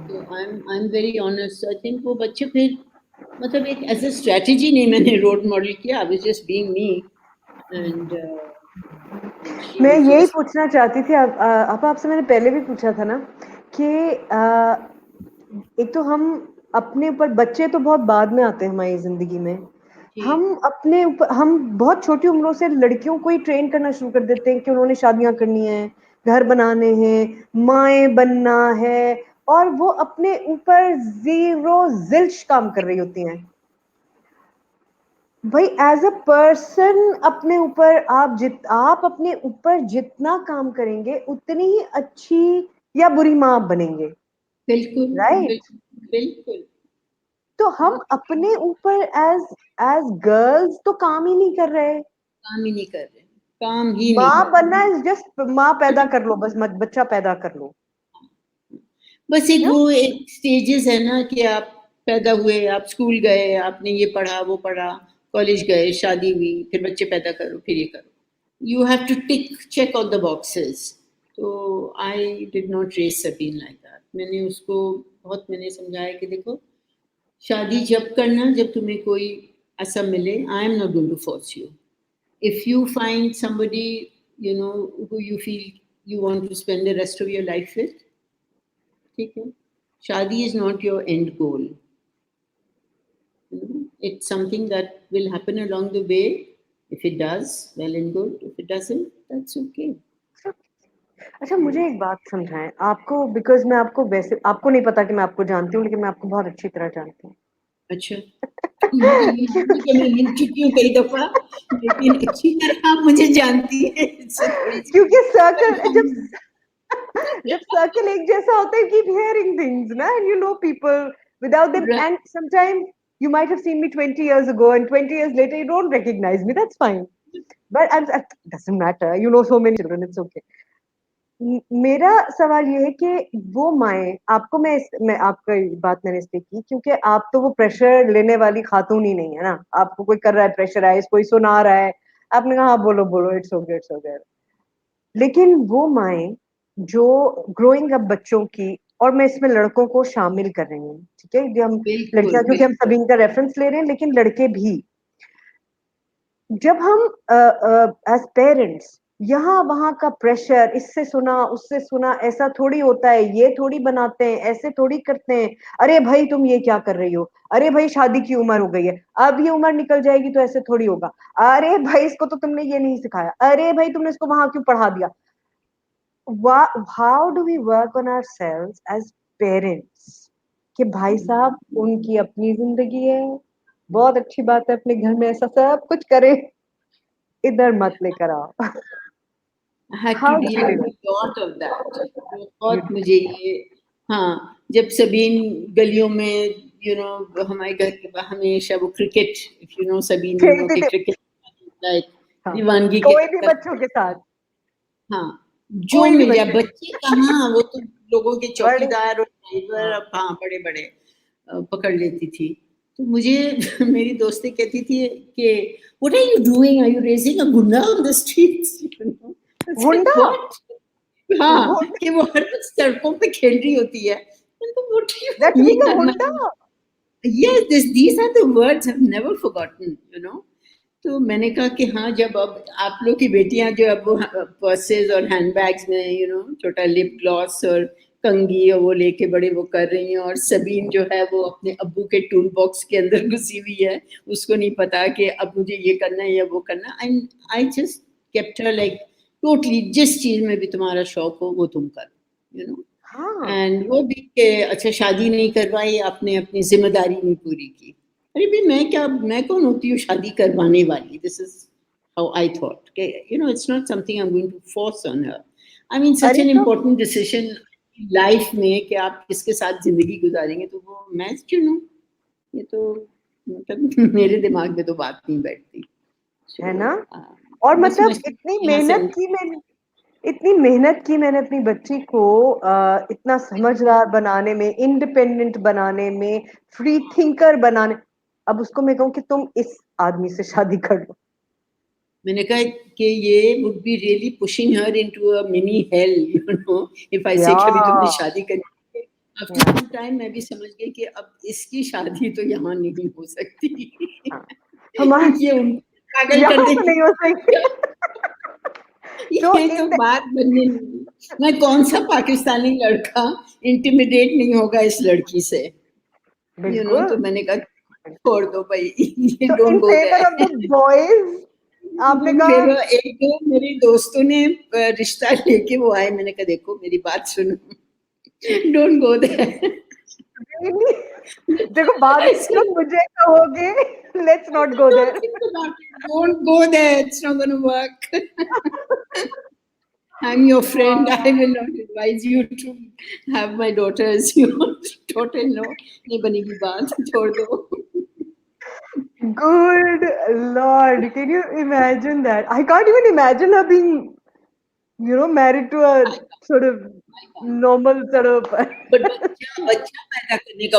So I'm very honest. I think वो बच्चे फिर मतलब एक as a strategy नहीं मैंने रोल मॉडल किया. I was just being me and she मैं was यही just पूछना चाहती थी. अब आपसे मैंने पहले भी पूछा था ना कि एक तो हम अपने ऊपर, बच्चे तो बहुत बाद में आते हैं हमारी जिंदगी में. हम अपने ऊपर, हम बहुत छोटी उम्रों से लड़कियों को ही ट्रेन करना शुरू कर देते हैं कि उन्होंने शादियां करनी है, घर बनाने हैं, माएँ बनना है, और वो अपने ऊपर ज़ीरो ज़िल्च काम कर रही होती हैं. भाई एज अ पर्सन अपने ऊपर आप अपने ऊपर जितना काम करेंगे उतनी ही अच्छी या बुरी माँ आप बनेंगे. बिल्कुल राइट. बिल्कुल तो हम अपने ऊपर एज एज गर्ल्स तो काम ही नहीं कर रहे. काम ही नहीं कर रहे. काम ही नहीं माँ कर बनना इज जस्ट, माँ पैदा कर लो बस, बच्चा पैदा कर लो. बस एक Yeah? वो एक स्टेजेस है ना कि आप पैदा हुए, आप स्कूल गए, आपने ये पढ़ा वो पढ़ा, कॉलेज गए, शादी हुई, फिर बच्चे पैदा करो, फिर ये करो. You have to check all the boxes. तो I did not raise Sabine like that. मैंने उसको बहुत मैंने समझाया कि देखो शादी जब करना जब तुम्हें कोई ऐसा मिले. I am not going to force you. If you find somebody, you know, who you feel you want to spend the rest of your life with, ठीक है. शादी is not your end goal. It's something that will happen along the way. If it does, well and good. If it doesn't, that's okay. अच्छा, मुझे एक बात समझाएं आपको, because मैं आपको वैसे, आपको नहीं पता कि मैं आपको जानती हूँ, लेकिन मैं आपको बहुत अच्छी तरह जानती हूँ. अच्छा. मुझे ये भी कि मैं मिल चुकी हूँ कई दफा, लेकिन अच्छी तरह आप मुझे जानती है इससे थोड़ी सी क्योंकि सर्कल जब सर्कल एक जैसा होता है, keep hearing things ना, and you know people without them, Right. and sometimes you might have seen me 20 years ago and 20 years later you don't recognize me. That's fine, but it doesn't matter, you know so many children, it's okay. मेरा सवाल ये है कि वो माएँ आपको, मैं आपकी बात मैंने इसलिए की क्योंकि आप तो वो प्रेशर लेने वाली खातून ही नहीं है ना. आपको कोई कर रहा है प्रेशराइज, कोई सुना रहा है, आपने कहा हाँ बोलो बोलो, इट्स ओके इट्स ओके. लेकिन वो माएँ जो ग्रोइंग अप बच्चों की, और मैं इसमें लड़कों को शामिल कर रही हूँ, ठीक है, जो हम बिल्कुल लड़कियां, क्योंकि हम बिल्कुल. सबीन का रेफरेंस ले रहे हैं, लेकिन लड़के भी, जब हम एज पेरेंट्स यहाँ वहां का प्रेशर, इससे सुना उससे सुना, ऐसा थोड़ी होता है, ये थोड़ी बनाते हैं, ऐसे थोड़ी करते हैं, अरे भाई तुम ये क्या कर रही हो, अरे भाई शादी की उम्र हो गई है, अब ये उम्र निकल जाएगी तो ऐसे थोड़ी होगा, अरे भाई इसको तो तुमने ये नहीं सिखाया, अरे भाई तुमने इसको वहां क्यों पढ़ा दिया. How do we work on ourselves as parents कि भाई साहब उनकी अपनी जिंदगी है, बहुत अच्छी बात है, अपने घर में ऐसा सब कुछ करें, इधर मत लेकर आओ. I had to How do deal you with do a lot of that. it? बहुत मुझे ये, हाँ, जब सबीन गलियों में, you know, हमारे घर के बाहर हमेशा वो cricket, if you know Sabeen, you know खेलती कि थी. क्रिकेट लाइक हाँ, दीवानगी के कोई भी चक्कर. बच्चों के साथ, हाँ, जो कोई भी मिल जाए. बच्चे, बच्चे कहाँ, वो तो लोगों के बड़े, चौकीदार और ड्राइवर, हाँ. हाँ बड़े बड़े पकड़ लेती थी. तो मुझे मेरी दोस्तें कहती थी कि what are you doing? Are you raising a gunda on the streets? You know? I said, गुंडा, what? हाँ, गुंडा, कि वो हर रोज सड़कों पे खेल रही होती है. तो what do you that's being mean? a I'm गुंडा. like, yes, these are the words I've never forgotten, you know. तो मैंने कहा कि हाँ, जब अब आप लोग की बेटियां जो अब पर्सेस और हैंडबैग्स में, यू नो, छोटा लिप ग्लॉस और कंघी और वो लेके बड़े वो कर रही हैं, और सबीन जो है वो अपने अब्बू के टूल बॉक्स के अंदर घुसी हुई है, उसको नहीं पता कि अब मुझे ये करना है या वो करना. And I just kept her like totally, जिस चीज में भी तुम्हारा शौक हो वो तुम कर, यू नो. हाँ. एंड वो भी कि अच्छा शादी नहीं करवाई, आपने अपनी जिम्मेदारी नहीं पूरी की. अरे भाई मैं क्या, मैं कौन होती हूँ शादी करवाने वाली. This is how I thought, you know, it's not something I am going to force on her. I mean, such अरे an तो important decision. लाइफ में कि आप किसके साथ जिंदगी गुजारेंगे, तो वो मैं चुनूं, ये तो मतलब मेरे दिमाग में तो बात नहीं बैठती, है ना? हाँ, और मैं मतलब समझती हूँ यहाँ से इतनी मेहनत की मैंने अपनी बच्ची को इतना समझदार बनाने में, इंडिपेंडेंट बनाने में, फ्री थिंकर बनाने, अब उसको मैं कहूँ कि तुम इस आदमी से शादी कर लो। मैंने कहा कि ये would be really pushing her into a mini hell, you know, if I say कभी तुमने शादी करनी है। After some time मैं भी समझ गई कि अब इसकी शादी तो यहाँ नहीं हो सकती। हमारे ये पागल यहाँ कर तो नहीं देगी। हो सकती। तो ये तो इन बात बनने नहीं। मैं कौन सा पाकिस्तानी लड़का इंटिमिडेट नहीं होगा इस लड़की से, you know, तो बिल्कुल। मैंने कहा छोड़ दो भाई, ये तो in don't go favour of the there. Boys आपने कहा फिर एक दो मेरे दोस्तों ने रिश्ता लेके वो आए, मैंने कहा देखो मेरी बात सुनो, डोंट गो देयर। really? देखो बाद में तुम मुझे कहोगे let's not go Don't there. think about it. Don't go there. It's not going to work. I'm your friend. I will not advise you to have my daughter as your daughter-in-law. नहीं बनेगी बात, छोड़ दो। Good Lord, can you imagine that? I can't even imagine her being, married to a sort of normal sort of. But बच्चा बच्चा पैदा करने का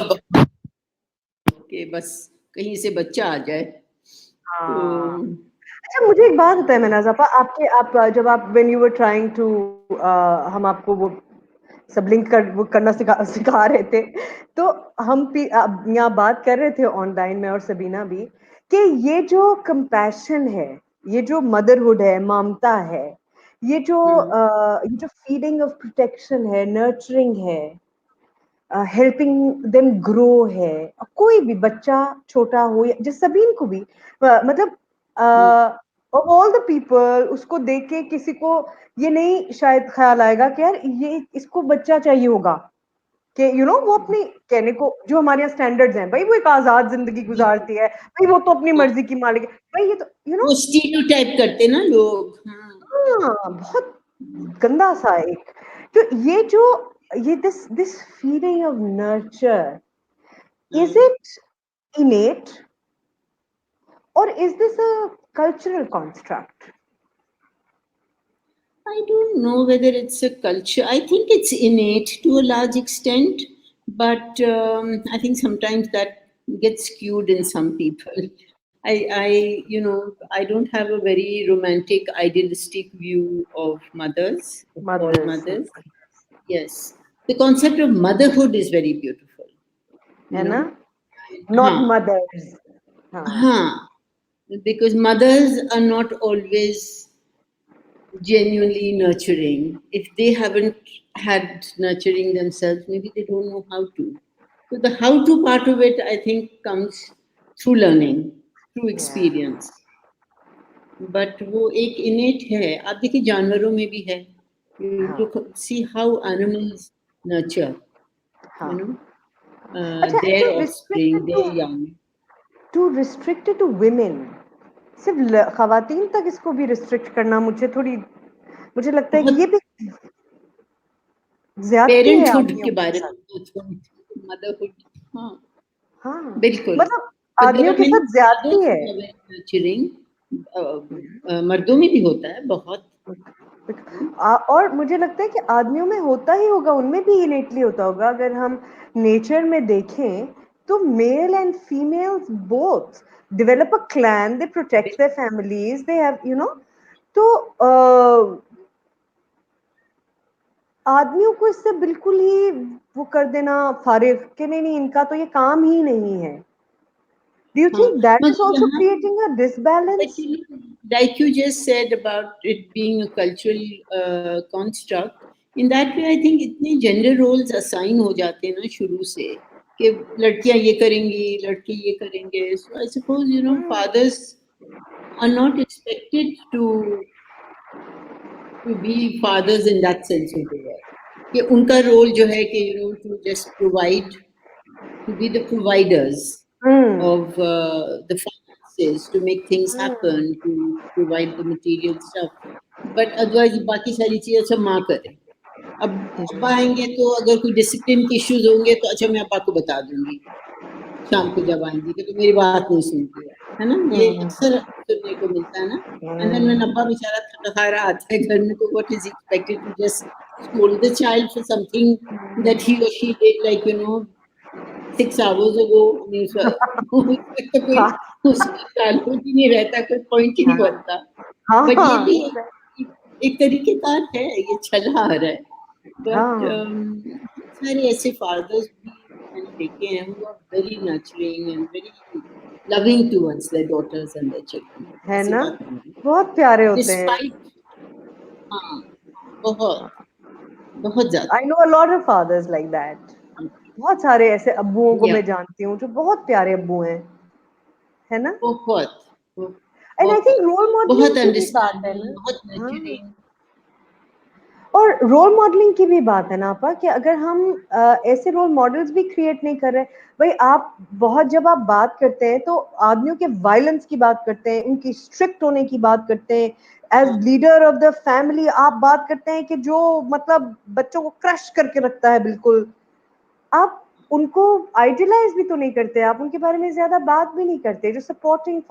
कि बस कहीं से बच्चा आ जाए तो हाँ। अच्छा मुझे एक बात बताए मैनाज़ आपा, आप जब आप when you were trying to हम आपको वो सब लिंक वो करना सिखा रहे थे, तो हम यहाँ बात कर रहे थे ऑनलाइन में और सबीना भी कि ये जो कंपैशन है, ये जो मदरहुड है, ममता है, ये जो फीलिंग ऑफ प्रोटेक्शन है, नर्चरिंग है, हेल्पिंग देम ग्रो है, कोई भी बच्चा छोटा हो या जिस सभी को भी मतलब ऑल द पीपल उसको देख के किसी को ये नहीं शायद ख्याल आएगा कि यार ये इसको बच्चा चाहिए होगा कि वो अपनी कहने को जो हमारे यहाँ स्टैंडर्ड्स हैं भाई, वो एक आजाद जिंदगी गुजारती है भाई, वो तो अपनी मर्जी की मालिक है भाई, ये तो वो स्टीरियोटाइप करते ना लोग। हाँ, बहुत गंदा सा एक, तो ये this feeling of nurture, is it innate or is this a cultural construct? I don't know whether it's a culture. I think it's innate to a large extent, but I think sometimes that gets skewed in some people. I don't have a very romantic, idealistic view of mothers, all Mothers, mothers. Yes, the concept of motherhood is very beautiful. है You ना? know, Not हाँ, mothers. हाँ, हाँ, because mothers are not always genuinely nurturing. If they haven't had nurturing themselves, maybe they don't know how to. So the how to part of it, I think, comes through learning, through yeah, experience. But वो एक innate है. आप देखिए जानवरों में भी है. You हाँ, look, see how animals nurture, हाँ. you know, अच्छा, their offspring, their young. restrict it to women. सिर्फ खवातीन तक इसको भी रिस्ट्रिक्ट करना मुझे लगता है कि ये बहुत भी ज्यादती है पेरेंटहुड आदमियों के के बारे साथ. में, मदरहुड, हाँ, हाँ, बिल्कुल। मतलब But there आदमियों are के many साथ ज्यादती fathers है. who are very nurturing. मर्दों में भी होता है बहुत. और मुझे लगता है कि आदमियों में होता ही होगा, उनमें भी इनेटली होता होगा. अगर हम नेचर में देखें तो male and females both develop a clan, they protect their families, they have तो आदमियों को इससे बिल्कुल ही वो कर देना फारिग कि नहीं इनका तो ये काम ही नहीं है. Do you हाँ, think that is मगर also यहाँ creating a disbalance? like you just said about it being a cultural construct, in that way I think इतने gender roles assign हो जाते हैं ना शुरू से कि लड़कियां ये करेंगी, लड़के ये करेंगे. So I suppose fathers are not expected to be fathers in that sense of the word. कि उनका रोल जो है कि to just provide, to be the providers of the finances, to make things happen, to provide the material stuff. But otherwise बाकी सारी चीजें सब माँ करे. अब अब्बा आएंगे तो अगर कोई डिसिप्लिन के इश्यूज होंगे तो अच्छा मैं अब्बा को बता दूंगी शाम को जब आएंगी कि तो मेरी बात नहीं सुनती है ना, ये अक्सर सुनने को मिलता है ना। एंड देन व्हेन अब्बा बेचारा थका रहा आता है घर में तो what is expected to just scold the child for something that he or she did like 6 hours ago. तो कोई उसमें ताल्लुक ही नहीं रहता, कोई पॉइंट ही नहीं बनता। बट ये भी एक तरीके का है, ये चला आ रहा है। बट सारे ऐसे फादर्स भी मैंने देखे हैं who are very nurturing and very loving towards their daughters and their children, है ना, बहुत प्यारे होते हैं। Despite हाँ बहुत ज्यादा। I know a lot of fathers like that. बहुत सारे ऐसे अब्बुओं को मैं जानती हूँ जो बहुत प्यारे अब्बू हैं, है ना। बहुत And I think role modelling बहुत की भी बात है ना, बहुत nurturing। और रोल मॉडलिंग की भी बात है ना आपा, कि अगर हम ऐसे रोल मॉडल्स भी क्रिएट नहीं कर रहे, भाई आप बहुत जब आप बात करते हैं तो आदमियों के वायलेंस की बात करते हैं, उनकी स्ट्रिक्ट होने की बात करते हैं, as leader of the family आप बात करते हैं कि जो मतलब बच्चों को क्रश करके रखता है बिल्कुल, आप उनको आइडियलाइज भी तो नहीं करते, आप उनके बारे में ज्यादा बात भी नहीं करते, जो सपोर्टिंग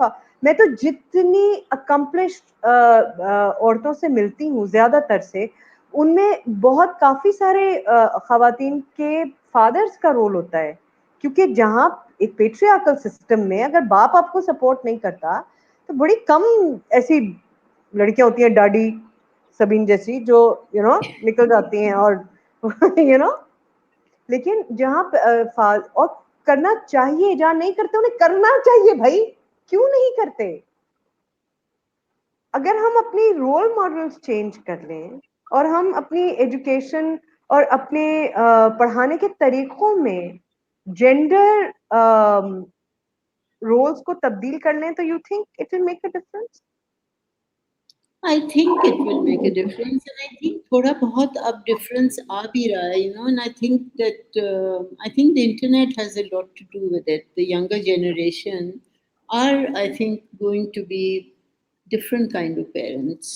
मैं तो जितनी अकम्पलिश्ड औरतों से मिलती हूँ ज्यादातर से, उनमें बहुत काफी सारे खवातीन के फादर्स का रोल होता है, क्योंकि जहाँ एक पेट्रियार्कल सिस्टम में अगर बाप आपको सपोर्ट नहीं करता तो बड़ी कम ऐसी लड़कियां होती हैं डाडी सबीन जैसी जो निकल जाती हैं और लेकिन जहाँ और करना चाहिए, जहाँ नहीं करते उन्हें करना चाहिए भाई, क्यों नहीं करते। अगर हम अपनी रोल मॉडल्स चेंज कर लें और हम अपनी एजुकेशन और अपने पढ़ाने के तरीकों में जेंडर रोल्स को तब्दील कर लें तो you think it will make a difference? I think it will make a difference, and I think थोड़ा बहुत अब difference आ भी रहा है, and I think that I think the internet has a lot to do with it. The younger generation are, I think, going to be different kind of parents,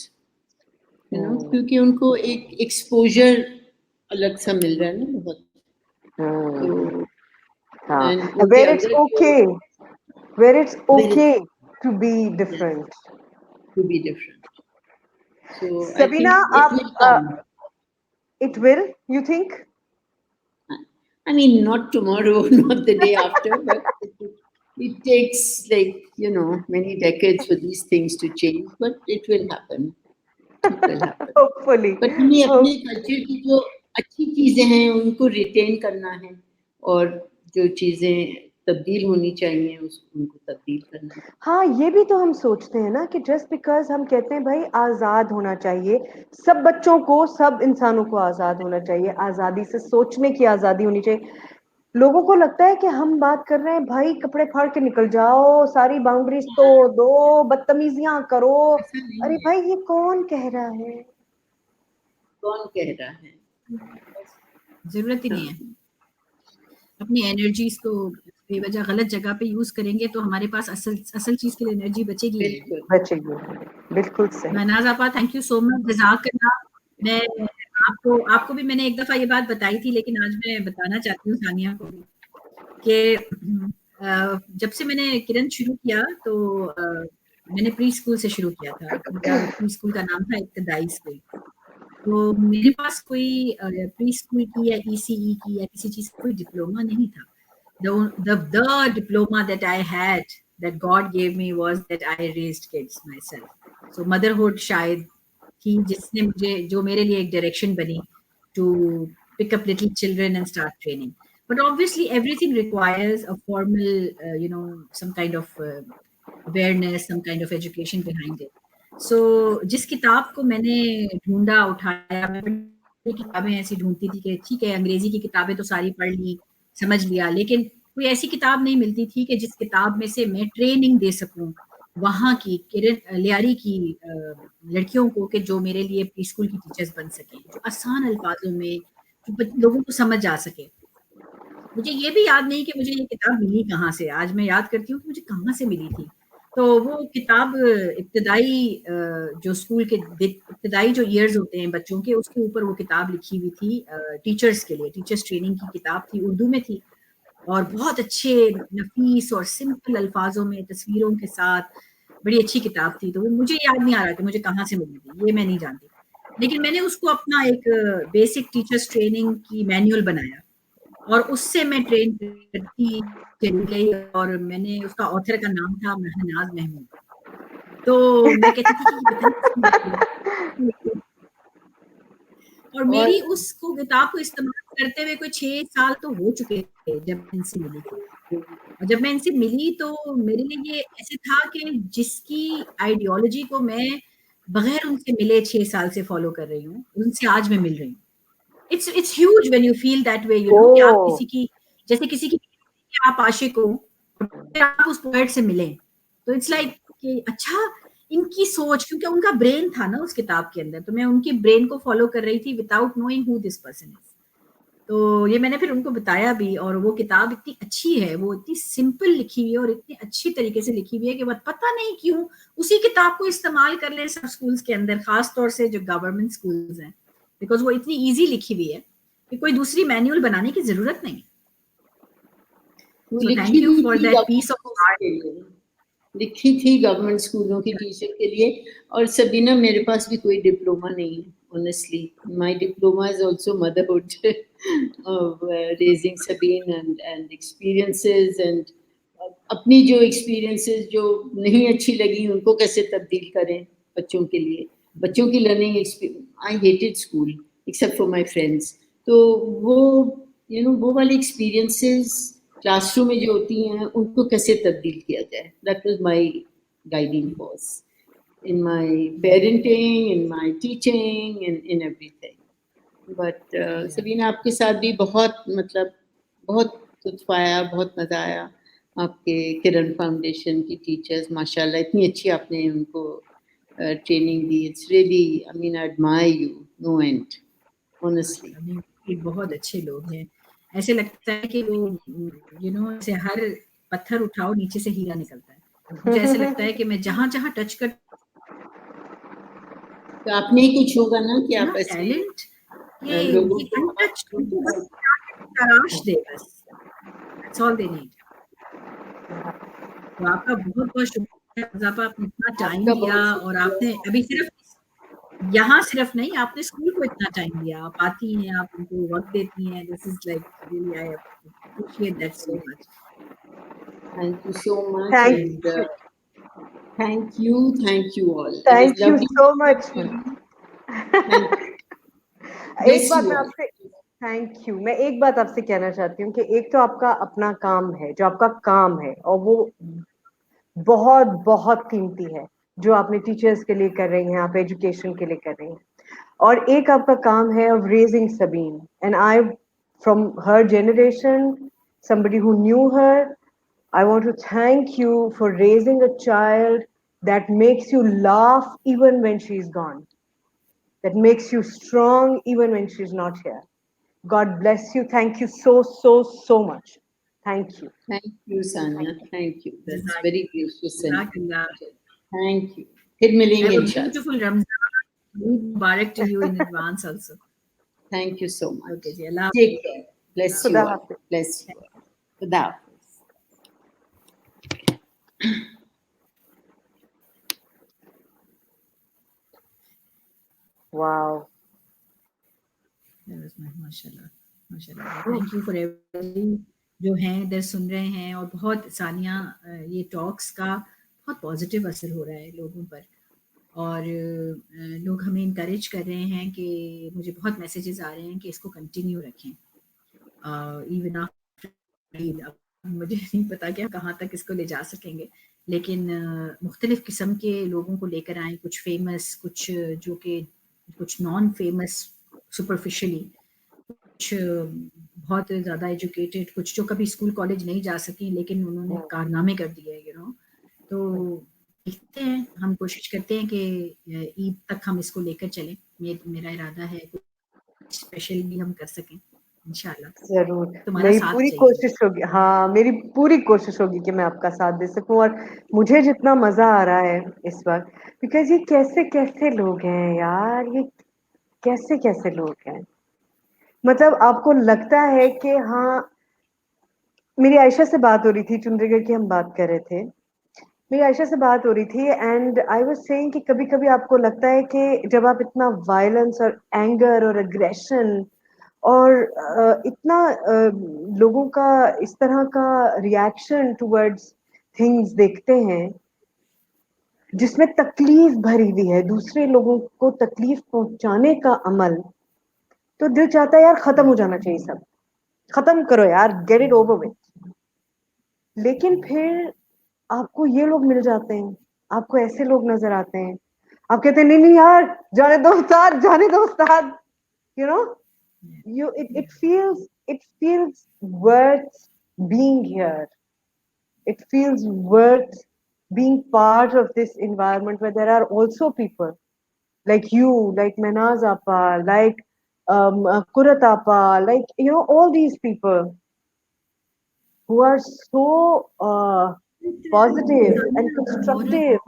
क्योंकि उनको एक exposure अलग सा मिल रहा है ना बहुत। तो where it's okay, to be different. So Sabina, I think it will come. It will, you think? I mean, not tomorrow, not the day after, but it takes many decades for these things to change, but it will happen. It will happen. Hopefully. But हमें अपने culture की जो अच्छी चीजें हैं उनको retain करना है, और जो चीजें तब्दील होनी चाहिए उनको तब्दील करना है। हाँ, ये भी तो हम सोचते हैं ना कि जस्ट बिकॉज हम कहते हैं भाई आजाद होना चाहिए, सब बच्चों को, सब इंसानों को आजाद होना चाहिए, आजादी से सोचने की आजादी होनी चाहिए, लोगों को लगता है कि हम बात कर रहे हैं भाई कपड़े फाड़ के निकल जाओ, सारी बाउंड्रीज तोड़ दो, बदतमीजियां करो। अरे भाई ये कौन कह रहा है, कौन कह रहा है? जरूरत ही नहीं है। अपनी एनर्जीज को बेवजह गलत जगह पे यूज करेंगे तो हमारे पास असल चीज के लिए एनर्जी बचेगी। बिल्कुल सही। महनाज आपा, थैंक यू सो मच, जज़ाकल्लाह। मैं आपको भी मैंने एक दफा ये बात बताई थी, लेकिन आज मैं बताना चाहती हूँ सानिया को भी कि जब से मैंने किरण शुरू किया तो मैंने प्री स्कूल से शुरू किया था। मेरा प्री स्कूल का नाम था इब्तदाई स्कूल। तो मेरे पास कोई प्री स्कूल की या ECE की या किसी चीज का कोई डिप्लोमा नहीं था। The diploma that I had, that God gave me, was that I raised kids myself. So motherhood शायद थी जिसने मुझे, जो मेरे लिए एक डायरेक्शन बनी to pick up little children and start training. But obviously everything requires a formal, some kind of awareness, some kind of education behind it. So जिस किताब को मैंने ढूंढा, उठाया, मैं किताबें ऐसी ढूंढती थी कि ठीक है अंग्रेजी की किताबें तो सारी पढ़ ली, समझ लिया, लेकिन कोई ऐसी किताब नहीं मिलती थी कि जिस किताब में से मैं ट्रेनिंग दे सकूं वहाँ की लियारी की लड़कियों को, कि जो मेरे लिए प्री स्कूल की टीचर्स बन सके, जो आसान अल्फाजों में जो लोगों को समझ आ सके। मुझे ये भी याद नहीं कि मुझे ये किताब मिली कहाँ से, आज मैं याद करती हूँ कि मुझे कहाँ से मिली थी। तो वो किताब इब्तदाई जो स्कूल के इब्तदाई जो ईयर्स होते हैं बच्चों के, उसके ऊपर वो किताब लिखी हुई थी टीचर्स के लिए, टीचर्स ट्रेनिंग की किताब थी, उर्दू में थी और बहुत अच्छे नफीस और सिंपल अल्फाजों में तस्वीरों के साथ बड़ी अच्छी किताब थी। तो वो मुझे याद नहीं आ रहा कि मुझे कहाँ से मिली थी, ये मैं नहीं जानती, लेकिन मैंने उसको अपना एक बेसिक टीचर्स ट्रेनिंग की मैनुअल बनाया और उससे मैं ट्रेन करती चली गई और मैंने उसका ऑथर का नाम था महनाज महमूद। तो मैं कहती थी कि पता नहीं और मेरी उसको किताब को इस्तेमाल करते हुए कोई 6 साल तो हो चुके थे जब इनसे मिली थी। और जब मैं इनसे मिली तो मेरे लिए ये ऐसे था कि जिसकी आइडियोलॉजी को मैं बगैर उनसे मिले 6 साल से फॉलो कर रही हूँ, उनसे आज मैं मिल रही हूँ। It's huge when you feel that way, you know, कि आप किसी की, जैसे किसी की आप आशिक हो, फिर आप उस पोएट से मिले, तो इट्स लाइक कि अच्छा इनकी सोच, क्योंकि उनका ब्रेन था ना उस किताब के अंदर, तो मैं उनकी ब्रेन को फॉलो कर रही थी without knowing who this person is. तो ये मैंने फिर उनको बताया भी, और वो किताब इतनी अच्छी है, वो इतनी सिंपल लिखी हुई है और इतनी अच्छी तरीके से लिखी हुई है कि बस पता नहीं क्यों उसी किताब को इस्तेमाल कर ले सब स्कूल्स के अंदर, खास तौर से जो गवर्नमेंट स्कूल्स हैं, बिकॉज वो इतनी इजी लिखी हुई है कि कोई दूसरी मैनुअल बनाने की जरूरत नहीं। So thank you for that piece of art. लिखी थी गवर्नमेंट स्कूलों की टीचर के लिए। और सबीना, मेरे पास भी कोई डिप्लोमा नहीं है, honestly. My diploma is also motherhood of raising Sabeen and experiences, and अपनी जो एक्सपीरियंसेस जो नहीं अच्छी लगी उनको कैसे तब्दील करें बच्चों के लिए, बच्चों की learning experience. I hated school except for my friends. तो वो वो वाले एक्सपीरियंसेस क्लासरूम में जो होती हैं उनको कैसे तब्दील किया जाए, that was my guiding force in my parenting, in my teaching, in everything. But Sabina, आपके साथ भी बहुत बहुत लुत्फ आया, बहुत मज़ा आया। आपके किरण फाउंडेशन की टीचर्स माशाल्लाह इतनी अच्छी आपने उनको training the. It's really, I mean, I admire you know and, honestly. बहुत अच्छे लोग हैं, ऐसे लगता है कि वो ऐसे हर पत्थर उठाओ नीचे से हीरा निकलता है। मुझे ऐसे लगता है कि मैं जहां जहां टच कर, तो आपने ही कुछ होगा ना कि आप ऐसे टैलेंट ये लोगों को अनटच्ड, उनको बस तराश दे, बस दैट्स ऑल दे नीड। तो आपका बहुत बहुत शुक्रिया, आपने इतना टाइम दिया, और आपने अभी सिर्फ यहाँ सिर्फ नहीं, आपने स्कूल को इतना टाइम दिया, आप आती हैं, आप उनको वक्त देती हैं, this is like really, I appreciate that so much. Thank you so much, and thank you all. Thank you so much. एक बात मैं आपसे, थैंक यू, मैं एक बात आपसे कहना चाहती हूँ कि एक तो आपका अपना काम है, जो आपका काम है, और वो बहुत बहुत कीमती है, जो आपने टीचर्स के लिए कर रही हैं, आप एजुकेशन के लिए कर रही हैं। और एक आपका काम है of raising Sabine, and I, from her generation, somebody who knew her, I want to thank you for raising a child that makes you laugh even when she's gone, that makes you strong even when she's not here. God bless you. Thank you so much. Thank you. Thank you, Sanya. Thank you. That's very gracious. Thank you. फिर मिलेंगे इंशाल्लाह। Beautiful Ramzan. Mubarak to you in advance also. Thank you so much. Okay, ji, Allah take care. Bless you all. Bless you all. Khuda Hafiz. Wow. That was my माशाल्लाह, माशाल्लाह। Thank you for everybody जो हैं इधर सुन रहे हैं, और बहुत सानिया, ये टॉक्स का बहुत पॉजिटिव असर हो रहा है लोगों पर, और लोग हमें इनकरेज कर रहे हैं कि मुझे बहुत मैसेजेस आ रहे हैं कि इसको कंटिन्यू रखें, इवन आफ्टर, मुझे नहीं पता कि कहाँ तक इसको ले जा सकेंगे, लेकिन मुख्तलिफ किस्म के लोगों को लेकर आए, कुछ फेमस, कुछ जो कि कुछ नॉन फेमस सुपरफिशियली, कुछ बहुत ज़्यादा एजुकेटेड, कुछ जो कभी स्कूल कॉलेज नहीं जा सके लेकिन उन्होंने कारनामे कर दिए, तो देखते हैं, हम कोशिश करते हैं कि ईद तक हम इसको लेकर चलें। ये मेरा इरादा है, कुछ स्पेशल भी हम कर सकें इंशाल्लाह जरूर, तुम्हारा मेरी साथ पूरी चाहिए। कोशिश होगी, हाँ मेरी पूरी कोशिश होगी कि मैं आपका साथ दे सकूं। और मुझे जितना मजा आ रहा है इस वक्त, बिकॉज ये कैसे कैसे लोग हैं यार, ये कैसे कैसे लोग हैं। मतलब आपको लगता है कि हाँ, मेरी आयशा से बात हो रही थी, चुंद्रीगढ़ की हम बात कर रहे थे, मेरी आयशा से बात हो रही थी एंड आई वाज सेइंग कि कभी कभी आपको लगता है कि जब आप इतना वायलेंस और एंगर और अग्रेशन और इतना लोगों का इस तरह का रिएक्शन टुवर्ड्स थिंग्स देखते हैं जिसमें तकलीफ भरी हुई है, दूसरे लोगों को तकलीफ पहुंचाने का अमल, तो दिल चाहता है यार खत्म हो जाना चाहिए सब, खत्म करो यार, गेट इट ओवर विथ। लेकिन फिर आपको ये लोग मिल जाते हैं, आपको ऐसे लोग नजर आते हैं, आप कहते हैं नहीं नहीं यार, जाने दो उस्ताद, जाने दो उस्ताद, you know, you it feels worth being here. It feels worth being part of this environment where there are also people like you, like Mehnaz Appa, like Kurat Appa, like you know, all these people who are so positive and constructive.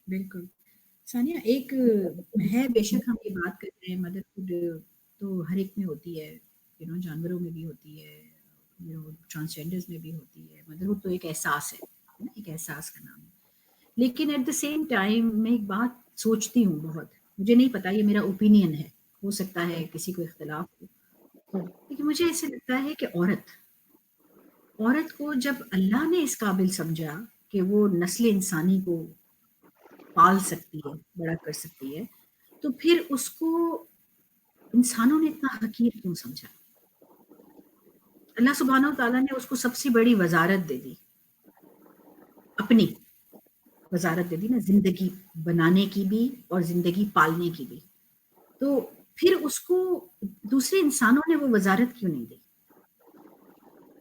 बिल्कुल सानिया, एक है, बेशक हम ये बात कर रहे हैं मदरहुड तो हर एक में होती है, यू नो, जानवरों में भी होती है, यू नो, ट्रांसजेंडर्स में भी होती है। मदरहुड तो एक एहसास है ना, एक एहसास का नाम है। लेकिन एट द सेम टाइम मैं एक बात सोचती हूँ बहुत, मुझे नहीं पता, ये मेरा ओपिनियन है, हो सकता है किसी को इख्तिलाफ हो, लेकिन मुझे ऐसे लगता है कि औरत को जब अल्लाह ने इस काबिल समझा कि वो नस्ल इंसानी को पाल सकती है, बड़ा कर सकती है, तो फिर उसको इंसानों ने इतना हकीर क्यों समझा? अल्लाह सुब्हानहू तआला ने उसको सबसे बड़ी वजारत दे दी, अपनी वजारत दे दी ना, जिंदगी बनाने की भी और जिंदगी पालने की भी। तो फिर उसको दूसरे इंसानों ने वो वजारत क्यों नहीं दी?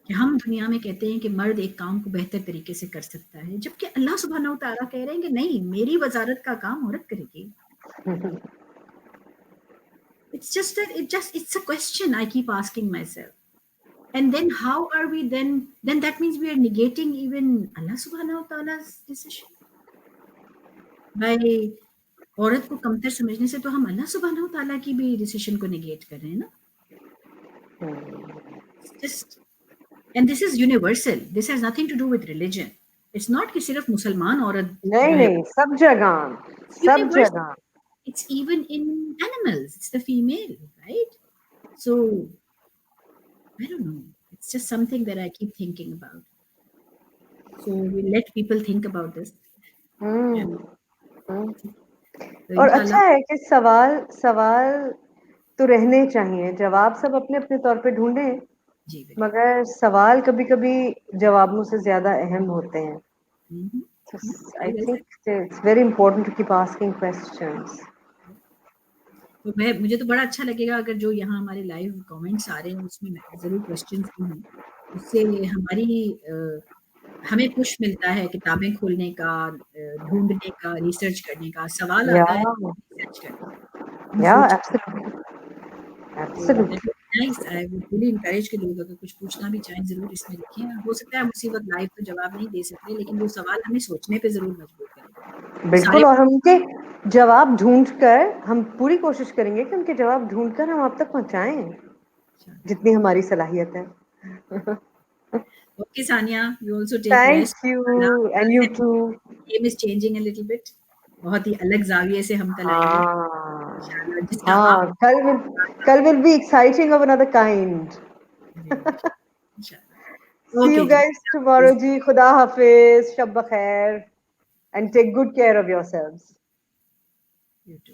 कि हम दुनिया में कहते हैं कि मर्द एक काम को बेहतर तरीके से कर सकता है, जबकि अल्लाह सुब्हानहू तआला कह रहे हैं कि नहीं, मेरी वजारत का काम औरत करेगी। It's a question I keep asking myself. And then how are we then that means we are negating even Allah subhanahu wa ta'ala's decision. By औरत को कमतर समझने से तो हम अल्लाह सुब्हानहू तआला की भी डिसीजन को नेगेट कर रहे हैं ना। Just, and this is universal. This has nothing to do with religion. It's not कि सिर्फ मुसलमान औरत नहीं जो है, नहीं, सब जगह, सब universal. जगह। It's even in animals. It's the female, right? So I don't know. It's just something that I keep thinking about. So we let people think about this. हम्म, तो और इंशाल्लाह अच्छा है कि सवाल सवाल तो रहने चाहिए, जवाब सब अपने अपने तौर पे ढूंढें, जी बिल्कुल। मगर सवाल कभी कभी जवाबों से ज्यादा अहम होते हैं। I सही think it's very important to keep asking questions. तो मुझे तो बड़ा अच्छा लगेगा अगर जो यहाँ हमारे लाइव कमेंट्स आ रहे हैं उसमें जरूर क्वेश्चंस भी हैं, उससे हमें पुश मिलता है किताबें खोलने का, ढूंढने का, रिसर्च करने का। सवाल आता है Yeah, रिसर्च करने का, हम yeah, सोचें। absolutely, तो absolutely. Nice, I would really encourage कि लोग अगर कुछ पूछना भी चाहें जरूर इसमें लिखें। हो सकता है हम उसी वक्त लाइव तो जवाब नहीं दे सकते, लेकिन वो सवाल हमें सोचने पे जरूर मजबूर करेंगे। बिल्कुल, और हम उनके जवाब ढूंढकर, हम पूरी कोशिश करेंगे कि उनके जवाब ढूंढकर हम आप तक पहुंचाएं, जितनी हमारी सलाहियत है। Okay Sania, you also take Thank rest. you, and you too. Game is changing a little bit, बहुत ही अलग जाविये से हम कल आएंगे हाँ, इंशाल्लाह, जिसका आप हाँ, कल will be exciting of another kind. इंशाल्लाह। See ओके you जी, guys tomorrow ji. Khuda Hafiz, Shab Bakhair, and take good care of yourselves. You to.